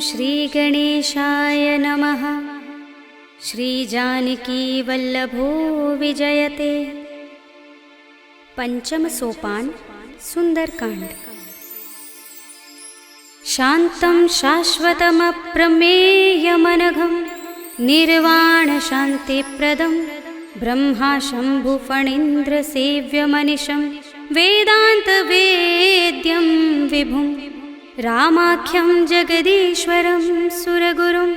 श्रीगणेशाय नमः। श्रीजानकीवल्लभो विजयते। पंचम सोपान सुंदरकांड। शान्तं शाश्वतमप्रमेयमनघं निर्वाणशान्तिप्रदं ब्रह्मा शम्भुफणीन्द्रसेव्यमनिशं वेदान्तवेद्यं विभुं रामाख्यं जगदीश्वरं सुरगुरुं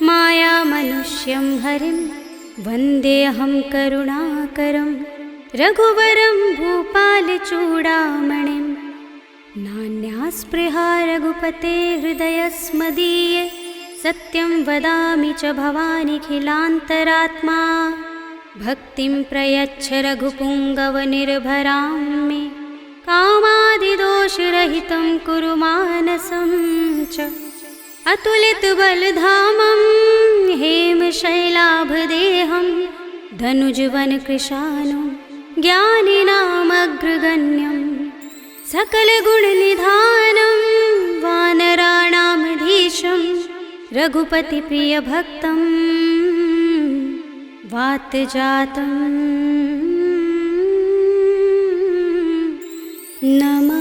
मायामनुष्यं हरिं वन्देऽहं करुणाकरं रघुवरं भूपालचूडामणिं। नान्यास्पृहा रघुपते हृदयस्मदीये सत्यं वदामि च भवानिखिलान्तरात्मा। भक्तिं प्रयच्छ रघुपुङ्गवनिर्भरां मे कामादिदोषरहितं कुरु मानसं च। अतुलितबलधामं हेमशैलाभदेहं धनुजवनकृशानुं ज्ञानिनामग्रगण्यं सकलगुणनिधानं वानराणामधीशं रघुपतिप्रियभक्तं वातजातं नमामि।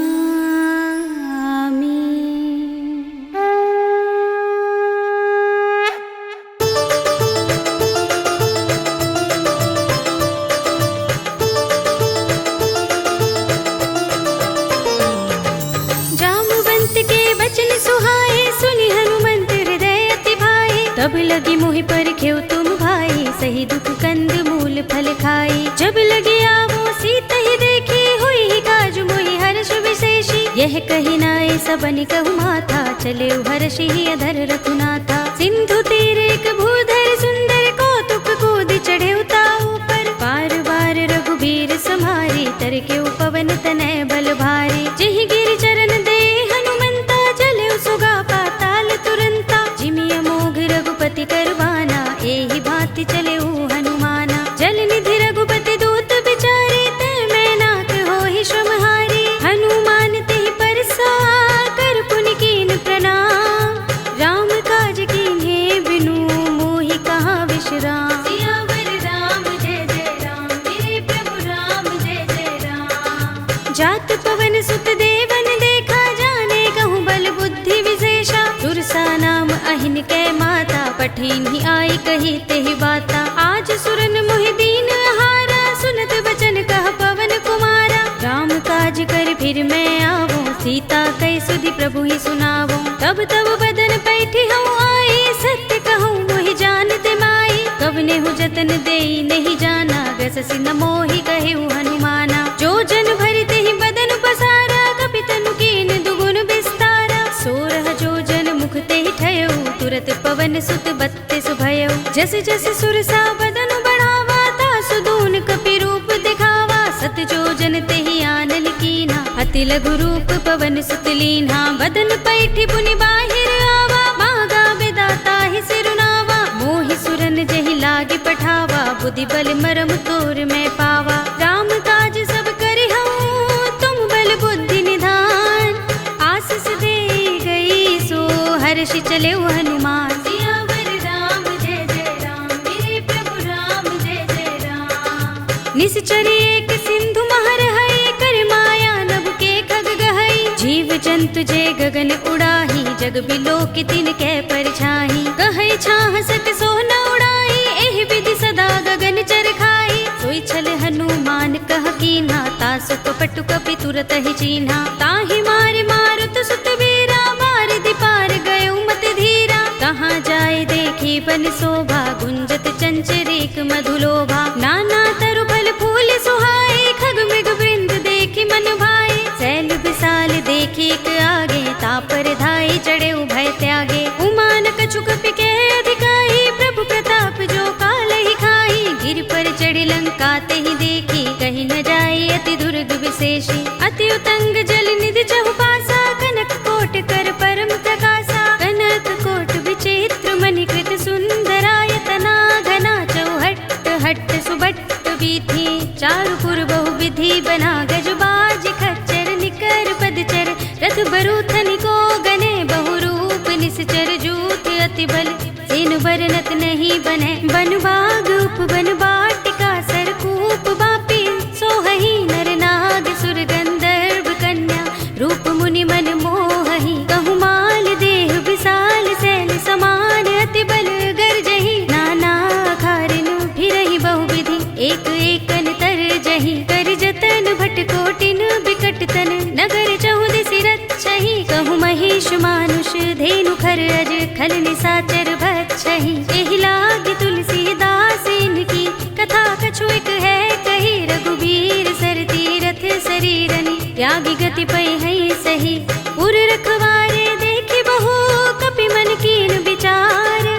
जाम्बुवंत के वचन सुहाए सुनि हनुमंत हृदय अति भाए। तब लगी मोहि परखेउ तुम भाई सही दुख कंद मूल फल खाई। जब लगी आवो सीत ही देखी हुई ही काज मोहि हर्ष विशेषी। यह कही नाय सबन कहु माथा चले हर्षि ही अधर रघुनाथा। सिंधु तीर एक भूधर सुंदर कौतुक कूद चढ़े ताऊ पर। बार बार रघुबीर समारी तर के पवन तनय बल भारी। जिहि गिरि चरण दे हनुमंता चले सुगा पाताल तुरंता। जिमिय मोघ रघुपति करवाना एहि भांति चले हनुमाना। जल निधि रघुपति दूत बिचारे तै मैं नाथ होहि श्रमहारी। हनुमान तेहि परसा कर पुनि कीन प्रणाम। राम काज कीन्हे बिनु मोहि कहाँ विश्राम। सियावर राम जय जय राम मेरे प्रभु राम जय जय राम। जात पवन सुत देवन देखा जाने कहूँ बल बुद्धि विशेषा। सुरसा नाम अहिन कै माता पठीन ही आई कही तेहि बाता। आज सुरन मोहि दीन आहारा सुनत बचन कह पवन कुमारा। राम काज कर फिर मैं आवो सीता कै सुधि प्रभु ही सुनावो। तब तब बदन पैठी हूँ आई सत्य कहूँ मोहि जानते माई। कवने हूँ जतन देई नहीं जाना ग्रससि न मोहि कहेउ हनुमाना। जो जन भरते ही बदन पसारा कपितनु कीन दुगुन विस्तारा। सोरह जो जन मुख ते ही ठयउ तुरत पवन सुत बत्तीस भयउ। जस जस सुरसा बदन बढ़ावा तासु दून कपि रूप दिखावा। सत जो जन ते ही आनन कीन्हा अति लघु रूप पवन सुत लीन्हा। बदन पैठी पुनि बाहिर आवा मागा विदाता ही सिरुनावा। मोहि सुरन जहि लागे पठावा बुद्धि बल मरम तोर मैं पावा। राम काज सब करिहउँ तुम बल बुद्धि निधान। आशीष दे गई सो हर्षि चले हनुमान। सियावर राम जय जय राम मेरे प्रभु राम जय जय राम। निश्चरी एक सिंधु महर है कर माया नभ के खग गहई। जीव जंतु जे गगन उड़ाही जग बिलो की तिन कै परछाई। कहै छाह सक सो न उड़ाई एहि विधि सदा गगन चर खाई। सोई छल हनुमान कह कीन्हा तासु कपटु कपि तुरत ही चीन्हा। ताहि मार मारुत सुत वीरा बारिधि पार गयो मत धीरा। कहाँ जाए देखी बन शोभा गुंजत चंचरीक मधुलोभा। नाना तरु फल फूल सुहाए खग मृग वृंद देखी मन भाए। सैल विशाल देखी एक आगे तापर धाई चढ़े उभय त्यागे। उमान कछु कपि के अधिकाई प्रभु प्रताप जो काल ही खाई। गिर पर चढ़ी लंका ते ही देखी कहीं न जाए अति दुर्ग विशेषी। अति उतंग जल निधि चहुपासा कनक कोट कर परम प्रकाशा। कनक कोट विचित्र मणिकृत सुंदरायतना घना चौहट्ट हट्ट सुबट्ट बीथी। चारुपुर बहु विधि बना गजबाज खच्चर निकर पदचर। रथ बरूथन को गने बहुरूप निस धेनु खर अज खल निसाचर भक्षहि। एहि लागी तुलसीदास इनकी कथा कछु एक है कही। रघुबीर सर तीरथ शरीरनि त्यागी गति पै है सही। पुर रखवारे देखि बहु कपि मन कीन विचार।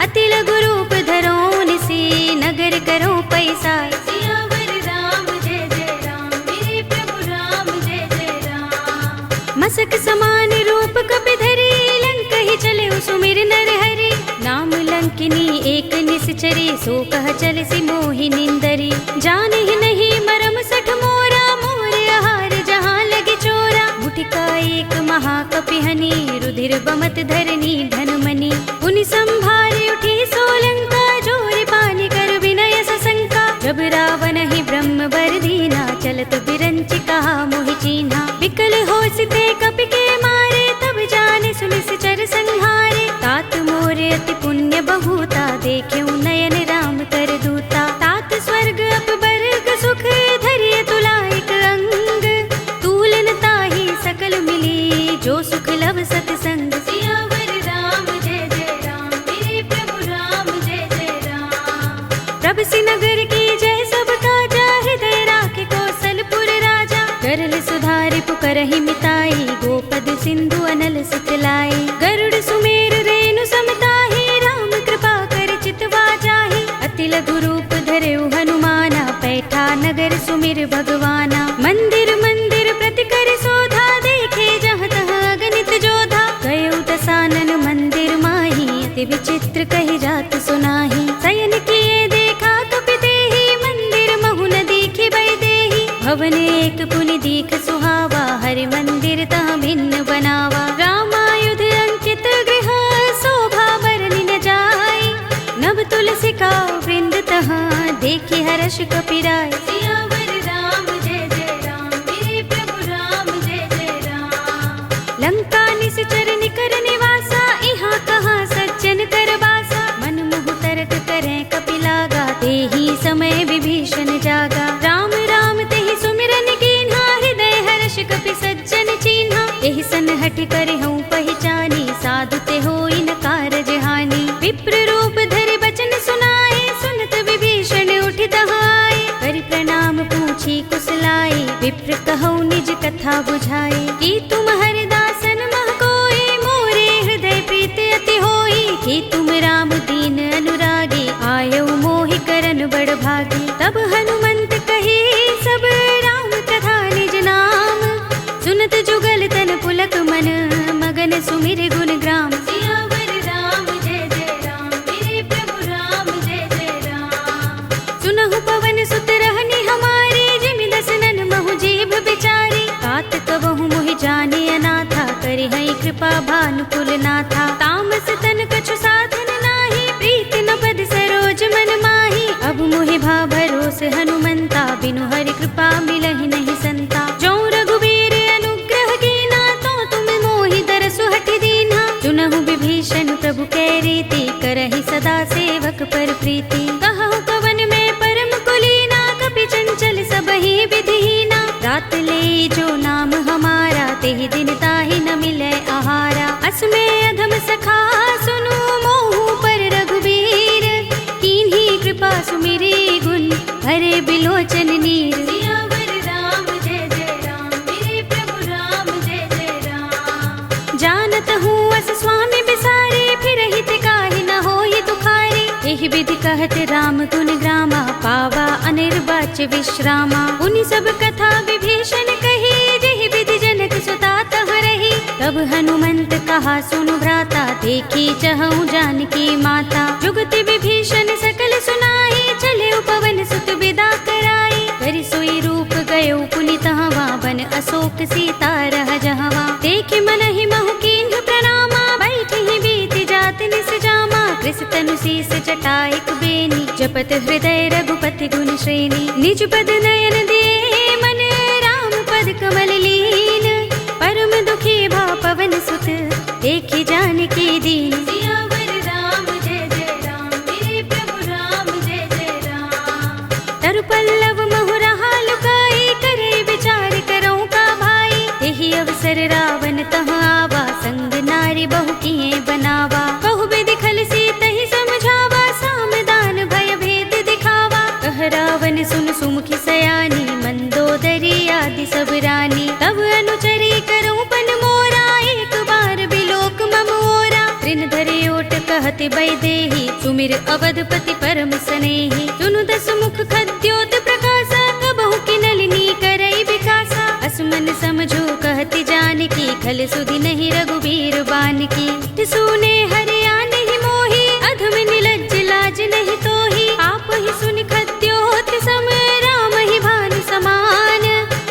अति लघु रूप धरो निसी नगर करो पैसार। सियावर राम जय जय राम मेरे प्रभु राम जय जय राम। मसक समान रूप कपि धरी लंक ही चले सुमिर नर हरि। नाम लंकिनी एक निश्चरी सो कह चल सी मोहि निंदरी। जाने ही नहीं मरम सठ मोरा मोर आहार जहाँ लगे चोरा। मुठिका एक महाकपि हनि रुधिर बमत धरनी धनमणि। पुनि संभारे उठी सोलंका जोर पानी कर विनय सशंका। जब रावण ही ब्रह्म बर दीना चलत बिरंचि कहा मोहि चीन्हा। विकल होसिते कपि के मारे तब जाने सुनिश्चर संहारे। तात मोर अति पुण्य बहुता देख्यउ नयन राम कर दूता। तात स्वर्ग अपबर्ग सुख धरिय तुलाइक अंग। तूलन ताहि सकल मिली जो सुख लव सतसंग। सियावर राम जय जय राम मेरे प्रभु राम जय जय राम। प्रभ सिनगर की जय सब काजा हृदय राखे कौशलपुर राजा। गरल सुधारि पुकरहि मिताई गोपद सिंधु अनल सुतलाई। गरुड़ सुमेर रेणु समताहि राम कृपा कर चितवा जाहि। अति लघु रूप धरेउ हनुमाना पैठा नगर सुमिर भगवाना। मंदिर मंदिर प्रति कर शोधा देखे जहाँ तहाँ अगणित जोधा। गयउ दसानन मंदिर माही अति विचित्र कही जात सुनाही। शयन किए देखा कपि तेहि मंदिर महु न दीखि बै देहि। भवन एक पुनि दीख सुहावा हरि मंदिर तहाँ भिन्न बनावा। रामायुध अंकित गृह शोभा बरनि न जाय। नव तुलसी का वृंद तहाँ देखि हर्ष कपि राय। सियावर राम जय जय राम मेरे प्रभु राम जय जय राम। लंका निश्चर निकर निवासा इहाँ कहाँ सज्जन कर बासा। मन मुह तरक करें कपि लागा तेहि समय विभीषण जागा। राम राम तेहि सुमिरन कीन्हा हृदय हर्ष कपि सज्जन चीन्हा। एहि सन हठ करे हूँ पहचानी साधु ते होई न कारज हानि। विप्र रूप धरि बचन सुनाए सुनत विभीषण उठि तहाय। करि प्रणाम पूछी कुशलाई विप्र कहौ निज कथा बुझाई। कि तुम हरिदासन मह कोई मोरे हृदय प्रीति अति होई। कि तुम राम दीन अनुरागी आयौ मोहि करन बड़ भागी। तब हनुमंत कही सब राम कथा निज नाम। सुनत जुगल तन पुलक मन मगन सुमिर गुण ग्राम। सियावर राम जय जय राम मेरे प्रभु राम जय जय राम। सुनहु पवन सुत रहनि हमारे जिमि दसनन महु जीभ बिचारी। तात कबहु मोहि जाने अनाथा करि हई कृपा भानुकुल नाथा। तामस तन कछु साधन नाही प्रीति न पद सरोज मन माही। अब मोहि भा भरोस हनुमंता बिनु हरि कृपा मिलहि नहीं संता। जो रघुबीर अनुग्रह कीना तो तुम मोहि दरसु हठि दीन्हा। चुनहु विभीषण प्रभु कै रीति करहि सदा सेवक पर प्रीति। कहु कवन में परम कुलीना कपि चंचल सबहि विधिहीना। रात ले जो नाम हमारा तेहि दिन ताहि न मिलै आहारा। असमय अधम सखा सुनु मोहु पर रघुबीर। कीन्ही कृपा सुमिरी गुण हरे बिलोचन नीर। सियावर राम जय जय राम मेरे प्रभु राम जय जय राम। जानत हूँ अस स्वामी बिसारे फिर हित काहि न होई दुखारी। एहि विधि कहत राम गुण ग्रामा पावा अनिर्वाच्य विश्रामा। उनि सब कथा विभीषण कही जेहि विधि जनक सुता तहाँ रही। तब हनुमंत कहा सुनु भ्राता देखी चहु जानकी माता। जुगति विभीषण सकल सुनाई चले पवन सुत विदा कराई। करि सोई रूप गयो पुनि तहवा बन अशोक सीता रह जहवा। देखि मनहि महु कीन्ह प्रणामा बैठि ही बीति जात निस जामा। कृष तनु शीस जटाइक बेनी जपत हृदय रघुपति गुण श्रेणी। निज पद नयन दिए मन राम पद कमल लीन। परम दुखी भा पवन सुत देखि जानकी दीन। सियावर राम जय जय राम मेरे प्रभु राम जय जय राम। तरु पल्लव महु रहा लुकाई करे विचार करो का भाई। तेहि अवसर रावण तहाँ आवा संग नारी बहु की कहत बैदेही, सुमिर अवधपति परम स्नेही। सुनु दस मुख खद्योत प्रकाशा, कबहु की नलिनी करई विकासा। असमन समझो कहति जानकी, खल सुधि नहीं रघुबीर बानकी। सुने हरिया नहीं मोही, अधम निलज्ज लाज नहीं तोही। आप ही सुन खद्योत सम, राम ही भानु समान।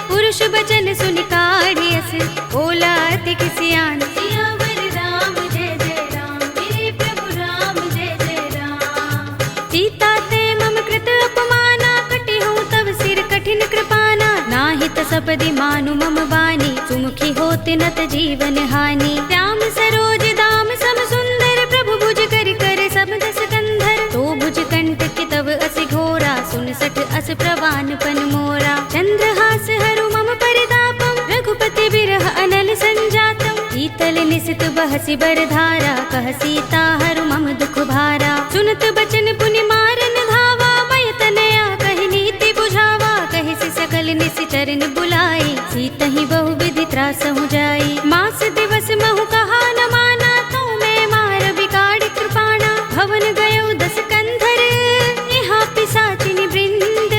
पुरुष बचन सुन काढ़ियस, बोला अति किसियान। सियावर राम जय जय राम, मेरे प्रभु राम जय जय राम। सीता ते मम कृत अपमाना, कटे हूँ तब सिर कठिन कृपाना। नाहित सपदि मानु मम बानी, सुमुखी होत नत जीवन हानि। श्याम सरोज दाम सम सुंदर, प्रभु भुज कर कर सब दस कंधर। तो भुज कंठ की तब अस घोरा, सुन सठ अस प्रवान पन मोरा। चंद्रहास हरु मम परितापम, रघुपति बिरह अनल संजातम। शीतल निसित बहसि बरधारा, कह सीता हरु मम दुख भारा। सुनत बचन पुनि मारन धावा, मय तनया कहि नीति बुझावा। कहि सि सकल निसि चरण बुलाई, सीतहि बहु विधि त्रासहु जाई। मास दिवस महु कहा न माना, तो मैं मार बिगाड़ कृपाणा। भवन गयो दस कंधर, यहाँ पिशाचिनी वृंद।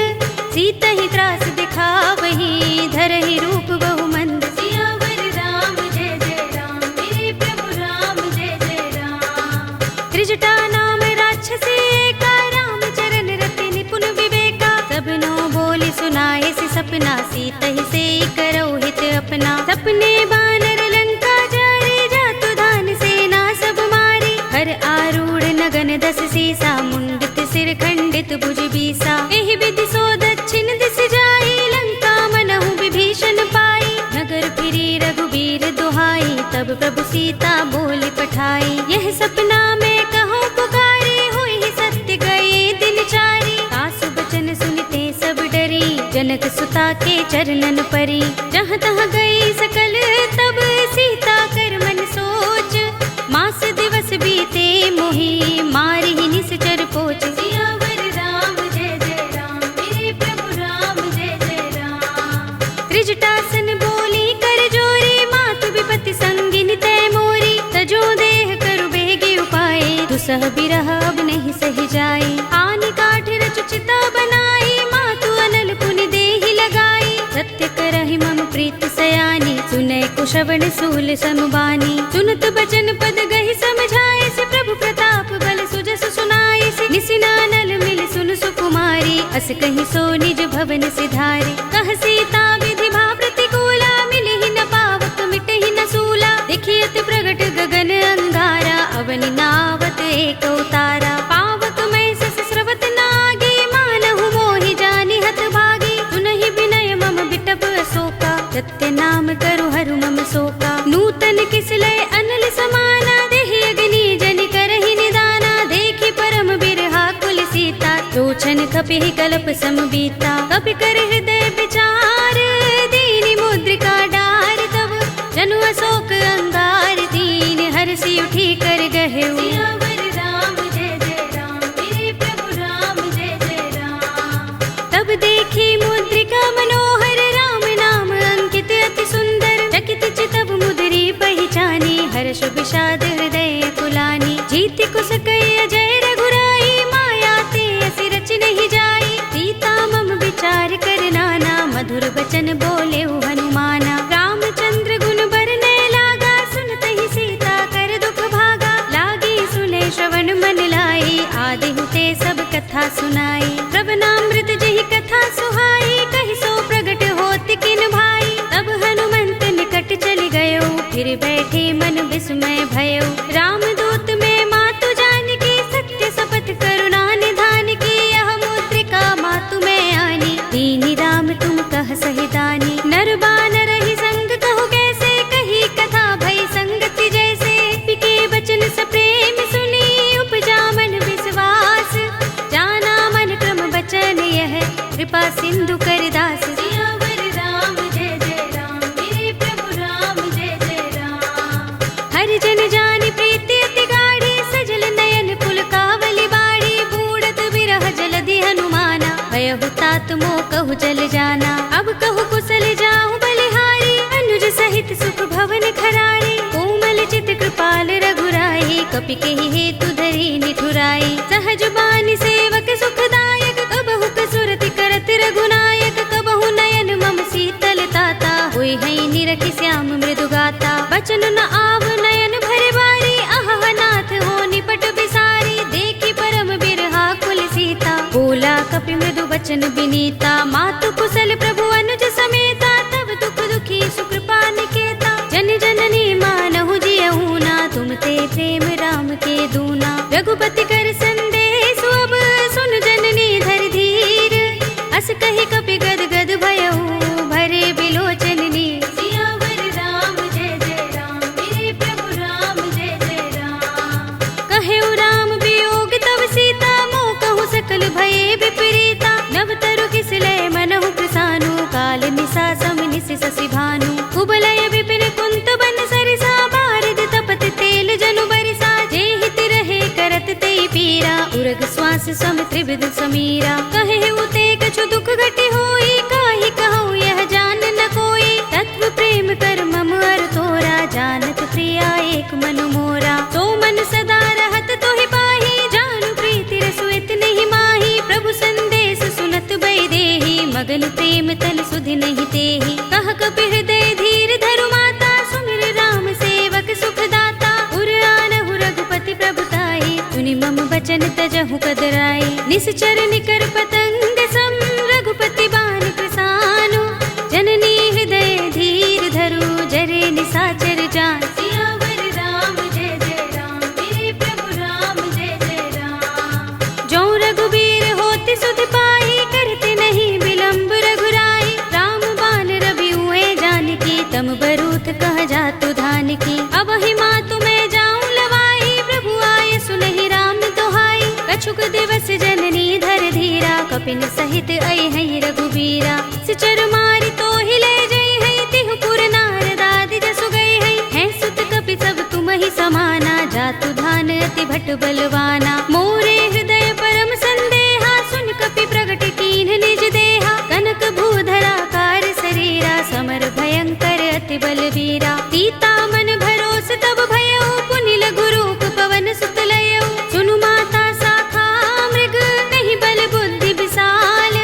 सीतहि त्रास दिखावही, धरहि रूप बहु मंद। सियावर राम जय जय राम, मेरे प्रभु राम जय जय राम। त्रिजटा नाम राक्षसी एका, राम चरण रति निपुण विवेका। सबनो बोली सुनाए सि सपना, सीतहि से करौ हित अपना। सपने बानर लंका जारे, जातु धान सेना सब मारी। हर आरूढ़ नगन दस सीसा, मुंडित सिर खंडित भुज बीसा। एहि विधि सो दक्षिण दिस जाई, लंका मनहु विभीषण पाई। नगर फिरी रघुबीर दुहाई, तब प्रभु सीता बोली पठाई। यह सपना में कहो पुकारी, होई ही सत्य गए दिन चारी। सासु बचन सुनते सब डरी, जनक सुता के चरणन परी। जहाँ तहाँ गई सकल तब, सीता कर मन सोच। मास दिवस बीते मोही, मारी ही निश्चर पोच। सियावर राम जय जय राम, मेरे प्रभु राम जय जय राम। त्रिजटासन बोली कर जोरी, मातु विपत्ति संगिन तय मोरी। तजो देह करु बेगी उपाय, दुसह बिरह अब नहीं सही जाई। आनि काठ रचु चिता बनाई, मातु अनल पुनि देहि लगाई। सत्य करहि मम प्रीत सयानी, सुनै कुशवण सूल समुबानी। सुनत बचन पद गहि समझाए से, प्रभु प्रताप बल सुजस सुनाए से। निसिनानल मिल सुन सुकुमारी, अस कहि सो निज भवन सिधारी। कह सीता विधि भा प्रतिकूला, मिलहि न पावक मिटहि न सूला। देखियत प्रगट गगन अंगारा, अवनि नावत एक उतारा। पावक में सस स्रवत नागी, मानहु मोहि जानि हत भागी। सुनहि विनय मम बिटप अशोका, सत्य नाम करु हरु मम शोका। नूतन किसलय अनल समाना, देहि अग्नि जनि करहि निदाना। देखि परम बिरहा कुल सीता, लोचन कपिहि कल्प सम बीता। कपि कर हृदय विचार, दीनि मुद्रिका डार तब। जनु अशोक अंगार दीन, हरषि उठी कर गहेउ। सियावर राम जय जय राम, मेरे प्रभु राम जय जय राम। तब देखी मुद्रिका मनोहर, राम नाम अंकित अति सुंदर। चकित चितव मुद्री पहिचानी, हर्ष विषाद हृदय कुलानी। जीति कुश कई अजय रघुराई, माया ते असि रच नहीं जाई। सीता मम विचार कर नाना, मधुर बचन बोले हनुमाना। रामचंद्र गुण बरने लागा, सुनत ही सीता कर दुख भागा। लागी सुने श्रवण मन लाई, आदि हुते सब कथा सुनाई। श्रवणामृत जहि कथा सुहाई, कहि सो प्रगट होत किन भाई। तब हनुमंत निकट चल गयो, फिर बैठे मन विस्मय भयो। रामदूत में मातु जानकी, सत्य शपथ करुणा निधान की। यह मुद्रिका मातु में आनी, दीनि राम तुम कह सहिदानी। नर बानर ही संग कहु कैसे, कही कथा भई संगति जैसे। पिके बचन सप्रेम सुनी, उपजा मन विश्वास। जाना मन क्रम बचन यह, कृपा सिंधु कर दास। सियावर राम जय जय राम, मेरे प्रभु राम जय जय राम। हर जन जानि प्रीति अति गाढ़ी, सजल नयन पुलकावली बाड़ी। बूढ़त बिरह जलधि हनुमाना, भयहु तात मोह कहु जल जाना। अब कहु कुशल जाहु बलिहारी, अनुज सहित सुख भवन खरारी। कोमल चित कृपाल रघुराई, कपि केहि हेतु ही निठुराई। सहज बानी सेवक सुखदायक, कबहु कसुरति करत रघुनायक। कबहु नयन मम शीतल ताता, हुई है निरखि श्याम मृदु गाता। बचन न आव नयन भरे बारी, आह नाथ हो निपट बिसारी। देखी परम बिरहा कुल सीता, बोला कपि मृदु बचन बिनीता। मातु कुशल प्रभु अनुज समेता, तब दुख दुखी सुकृपा निकेता। जन जननी मानहु जियहु ना, तुम ते प्रेम राम के दूना। रघुपति कर संदेश अब सुन जननी धर धीर। अस कहि कपि गद गद भयहु, भरे बिलोचन नीर। सियावर राम जय जय राम, मेरे प्रभु राम जय जय राम। कहेउ राम वियोग तब सीता, मोह कहु सकल भये विपरीता। नव तरु किसलय मनहु कृसानु, काल निसा सम निसि शशि भानु। कुबलय विपिन कुंत बन सरिसा, बारिद तपत तेल जनु बरिसा। जे हित रहे करत ते पीरा, उरग श्वास सम त्रिविध समीरा। कहे उते कछु दुख घटी होई, काहि कहूँ यह जान न कोई। तत्व प्रेम कर मम अर तोरा, जानत प्रिया एक मन मोरा। तो मन सदा रहत तोहि पाही, जानु प्रीति रसुइत नहीं माही। प्रभु संदेश सुनत बै देहि, मगन प्रेम तल सुधि नहीं तेहि। कह कपि हृदय धीर धरु माता, सुमिर राम सेवक सुखदाता। उर आनहु रघुपति प्रभुताई, सुनि मम बचन तजहु कदराई। निश्चर निकर पतंग सम, रघुपति बान कृसानु। जननी हृदय धीर धरु, जरे निसाचर जान। सियावर राम जय जय राम, मेरे प्रभु राम जय जय राम। जो रघुबीर होति सुध पाई, करते नहीं विलंब रघुराई। राम बान रवि हुए जानकी, तम बरूथ कह जातु धान की। अब ही मातु मैं जाऊं लवाई, प्रभु आए सुनहि राम दोहाई। कछुक दिवस जननी धर धीरा, कपिन सहित आई है रघुबीरा। सिचर मारी तो ही ले जई है, तिहु पुर नारद आदि जसु गई है। सुत कपि सब तुम ही समाना, जातु धान अति भट बलवाना। मोरे हृदय परम संदेहा, सुन कपि प्रगट कीन्ह निज देहा। कनक भूधरा कार शरीरा, समर भयंकर अति बलवीरा। सीता मन भरोस तब भयउ, पुनि लघु रूप पवन सुत लयउ। सुनु माता शाखा मृग, नहीं बल बुद्धि विशाल।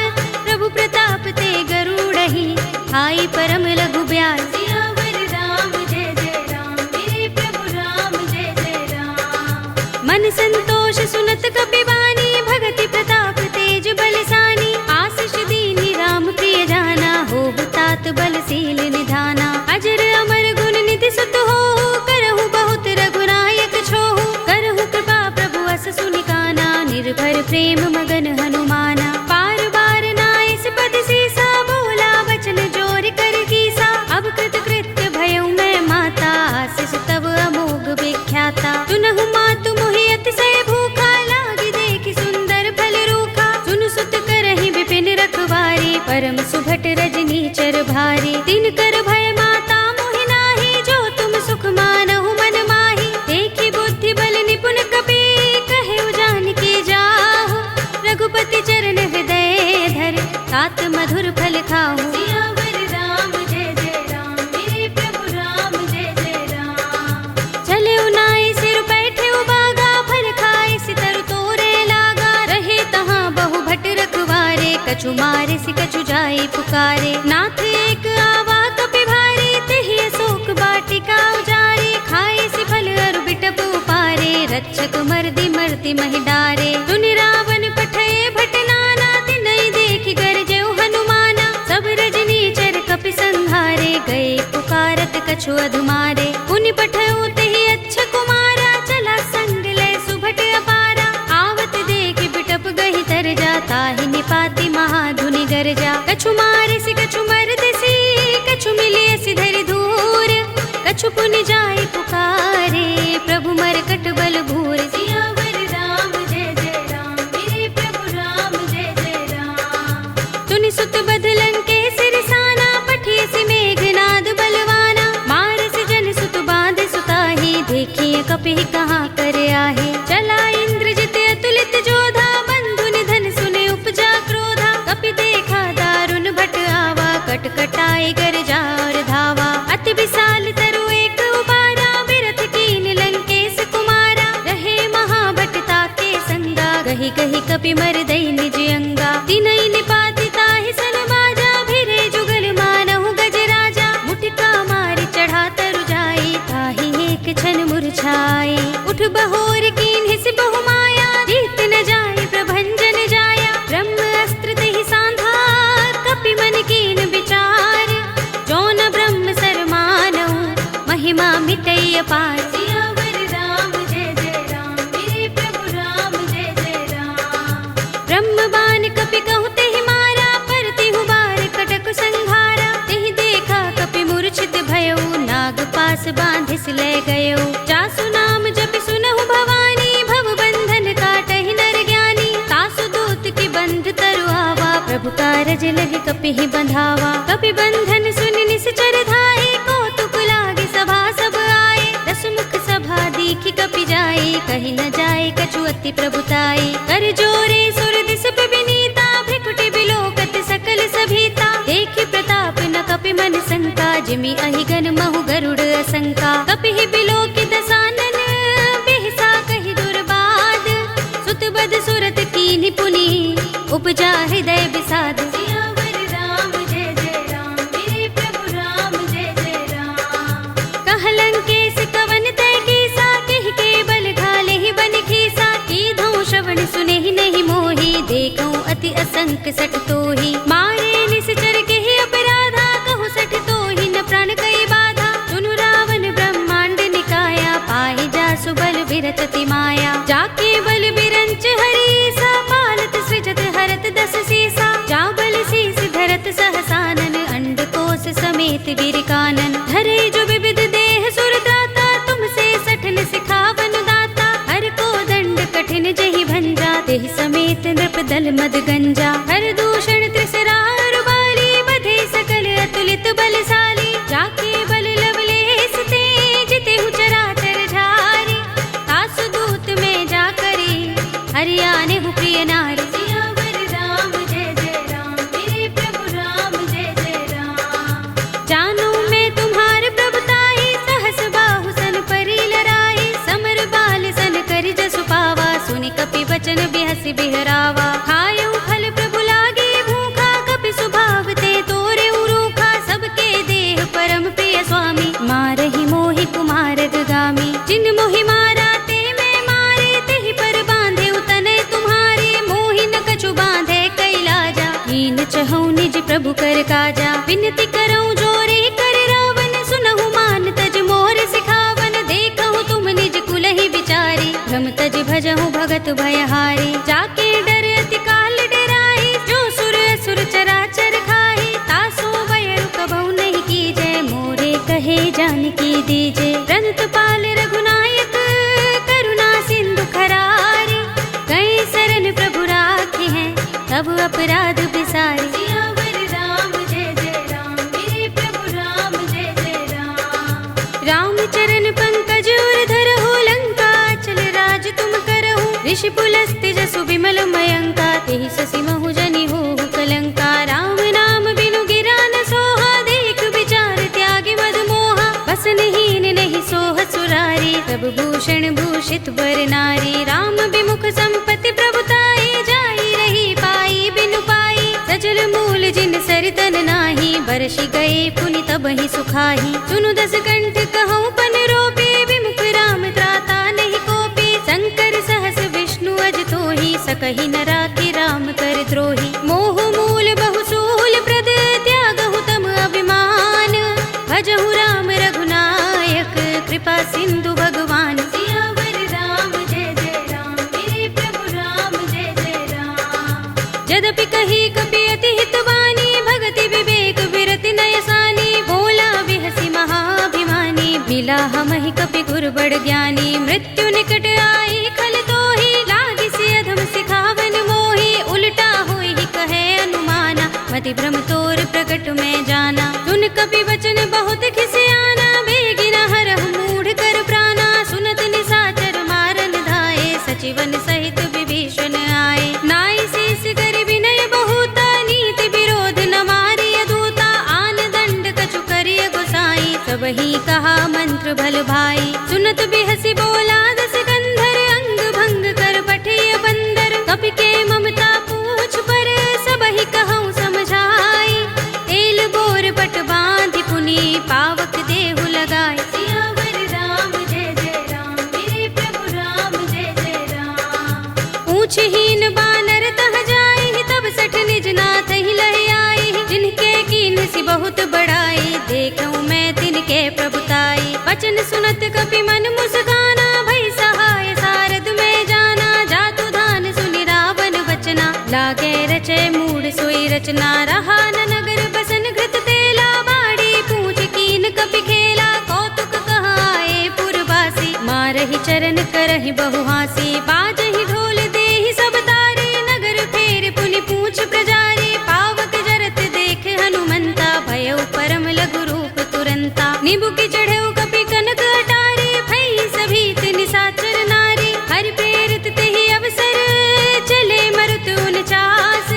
प्रभु प्रताप ते गरुड़हि, आई परम लघु ब्याल। सियावर राम जय जय राम, मेरे प्रभु राम जय जय राम। मन संतोष सुनत कपि बानी, भगति प्रताप तेज बलसानी। आशीष दीनी राम प्रिय जाना, होबु तात बलशील निधाना। अजर अमर गुण निधि सुत होहु, करहु बहुत रघुनायक छोहु। करहु कृपा प्रभु अस सुनि काना, निर्भर प्रेम मगन हनुमाना। पार बार नाइस पद सीसा, बोला बचन जोर कर कीसा। अब कृत कृत्य भयउ मैं माता, आशीष तब अमोघ विख्याता। सुनहु मातु मोहि अतिशय भूखा, लागी देखि सुंदर फल रूखा। सुनु सुत करहि विपिन रखवारी, परम सुभट रजनी चर भारी। दिन कर भय माता मोहि नाही, जो तुम सुख मानहु मन माही। देखि बुद्धि बल निपुण कपि, कहेउ जानकी जाहु। रघुपति चरण हृदय धर, तात मधुर फल खाहु। सियावर राम जय जय राम, मेरे प्रभु राम जय जय राम। चले नाई सिर बैठे बागा, फल खाए सितर तोरे लागा। रहे तहाँ बहु भट रखवारे, कछु मारे सि कछु जाई पुकारे। नाथ एक आवा कपि भारी, तेहि अशोक वाटिका उजारे। खाए सि फल अरु बिटप उपारे, रक्षक मर्दि मर्ति महि डारे। सुनि रावण पठय भट नाना, तिनहि देखि गरजेउ हनुमाना। सब रजनी चर कपि संहारे, गए पुकारत कछु अधुमारे। पुनि पठयउ तेहि अच्छ कुमारा, चला संग लय सुभट अपारा। आवत देखि बिटप गहि तर जा, ताहि निपाति महाधुनि गरजा। कछु मारे सि कछु मरदसी, कछु मिलिय सि धरि धूर। कछु पुनि जाय पुकारे, प्रभु मरकट बल भूर। सियावर राम जय जय राम, मेरे प्रभु राम जय जय राम। तुनि सुत बदलन के सिरसाना, पठिय सि मेघनाद बलवाना। मारस जन सुत बांध सुताही, देखिए कपि कहाँ कर आहे। चला इंद्रजित अतुलित जोधा, बंधु निधन सुने उपजा क्रोधा। कपि देखा दारुण भट आवा, कटकटाई गरजा और धावा। अति विशाल तरु एक उबारा, बिरथ कीन लंकेश कुमारा। रहे महाभट कपि मर दई निज अंगा। तिनई निपाति ताहि सन बाजा, भिरे जुगल मानहु गज राजा। मुटिका मारि चढ़ा तरु जाई, ताहि एक क्षण मुरझाई। उठ बहोर कीन्हि सि बहु माया, जीत न जाय प्रभंजन जाया। ब्रह्म अस्त्र तेहि सांधा, कपि मन कीन विचार। जो न ब्रह्म सर मानहु, महिमा मिटई अपार। सियावर राम जय जय राम, मेरे प्रभु राम जय जय राम। ब्रह्म बाण कपि कहु तेहि मारा, परतिहु बार कटक संघारा। तेहि देखा कपि मूर्छित भयउ, नाग पास बांधिस ले गयउ। जासु नाम जपि सुनहु भवानी, भव बंधन काटहि नर ज्ञानी। तासु दूत की बंध तरु आवा, प्रभु कारज लगे कपिहि बंधावा। कपि बंधन सुनि निश्चर धाये, कौतुक लागे सभा सब आए। दस मुख सभा दीखि कपि जाए, कहि न जाए कछु अति प्रभुताई। कर जोरे सुर दिस विनीता, भ्रिकुटि बिलोकत सकल सभीता। देखि प्रताप न कपि मन शंका, जिमि अहिगन महु गरुड़ असंका। कपिहि बिलोकि दसानन, बिहसा कहि दुर्बाद। सुत बद सुरत कीन्हि पुनि, उपजा हृदय विषाद। सियावर राम जय जय राम, मेरे प्रभु राम जय जय राम। कहलंकेश कवन तै कीसा, केहि के बल घाले ही बन खीसा। कीधौ श्रवण सुनेहि नहीं मोहि, देखौ अति असंक सठ तोहि। मारे निश्चर केहि अपराधा, कहु सठ तोहि न प्राण कई बाधा। सुनु रावण ब्रह्मांड निकाया, पाहि जासु बल बिरत अति माया। जाके बल बिरंच हरीसा, पालत सृजत हरत दस सीसा। जा बल शीस धरत सहसानन, अंडकोश समेत वीर कानन। धरे जो विविध देह सुर त्राता, तुमसे सठन सिखावन दाता। हर को दंड कठिन जहि भंजा, तेहि समेत नृप दल मद गंजा। हर दूषण त्रिसरार बाली, बधे सकल अतुलित बलशाली। जाके बल लवलेस ते, जितेहु चराचर झारी। तासु दूत में जा करे, हरियाने हु प्रिय नारी। सियावर राम जय जय राम, मेरे प्रभु राम जय जय राम। जानो मैं तुम्हार प्रभुताई, सहस बाहु सन परि लराई। समर बाल सन करि जसु पावा, सुनि कपि वचन बिहसि बिहरावा। खायउ फल प्रभु लागे भूखा, कपि स्वभाव ते तोरे उरूखा। सबके देह परम प्रिय स्वामी, मारहि मोहि कुमार गामी। जिन मोहि मारा ते मैं मारे, तेहि पर बांधे उतनय तुम्हारे। मोहि न कछु बांधे कैलाजा, हीन चहु निज प्रभु कर काजा। विनती करऊं जोरे कर रावण, सुनहु मान तज मोर सिखावन। देखहु तुम निज कुलहि विचारी, भ्रम तज भजहु भगत भयहारी। जाके डर अति काल डराई, जो सुर असुर चराचर खाई। तासो वैर कबहु नहीं कीजै, मोरे कहे जानकी दीजे। रंत पाल रघुनायक, करुणा सिंधु खरारी। कई शरण प्रभु राखे हैं, तब अपराध बिसारी। सियावर राम जय जय राम, मेरे प्रभु राम जय जय राम। राम चरण पंकज उर धरहु, लंका चल राज तुम करहु। ऋषि पुलस्त्य जसु विमल मयंका, तेहि शशि महु जनि होहु कलंका। राम नाम बिनु गिरा न सोहा, देख विचार त्यागी मद मोहा। बसनहीन नहीं सोह सुरारी, सब भूषण भूषित बर नारी। राम विमुख संपत्ति प्रभुताई, जाई रही पाई बिनु पाई। सजल मूल जिन सरितन नाही, बरषि गए पुनि तबहि सुखाही। सुनु दस कंठ कहूँ पन रोपी, विमुख राम त्राता नहीं कोपी। शंकर सहस विष्णु अज तोहि, सकहि न राखि राम कर द्रोही। मोह मूल बहुसूल प्रद, त्यागहु तम अभिमान। भजहु राम रघुनायक, कृपा सिंधु भगवान। सियावर राम जय जय राम, मेरे प्रभु राम जय जय राम। यद्यपि कही कपि अति हितवानी, भगति विवेक विरति नयसानी। बोला बिहसि महाभिमानी, मिला हमहि कपि गुर बड़ ज्ञानी। मृत्यु निकट आई खल तोहि, लागिसि अधम सिखावन मोहि। उल्टा होई कहे अनुमाना, मति भ्रम तोर प्रकट में जाना। सुन कपि वचन बहुत खिसियाना, बेगिन हरहु मूढ़ कर प्राणा। सुनत निशाचर मारन धाये, सचिवन सहित विभीषण आए। नाई शीस कर विनय बहुता, नीति विरोध न मारिय दूता। आन दंड कछु करिय गोसाई, सबहि कहा मंत्र भल भाई। सुनत बिहसि बोला दस कंधर, अंग भंग कर पठिय बंदर। कपि के पूछहीन बानर तह जाई, तब सठ निज नाथ ही लह आई। जिनके कीन सी बहुत बड़ाई, देखूं मैं तिनके प्रभुताई। वचन सुनत कपि मन मुस्काना, भई सहाय सारद में जाना। जातु धान सुनि रावण वचना, लागे रचे मूड सोई रचना। रहा न नगर बसन घृत तेला, बाड़ी पूछ कीन कपि खेला। कौतुक कहाए पुरवासी, मारहि चरण करहि बहु हासी। बाजहि ढोल देहि सब तारे, नगर फेर पुनि पूछ प्रजारी। पावक जरत देख हनुमंता, भयउ परम लघु रूप तुरंता। निबुकि चढ़ऊ कपि कनक अटारी, भई सभीत निशाचर नारी। हरि प्रेरित तेहि अवसर, चले मरुत 49।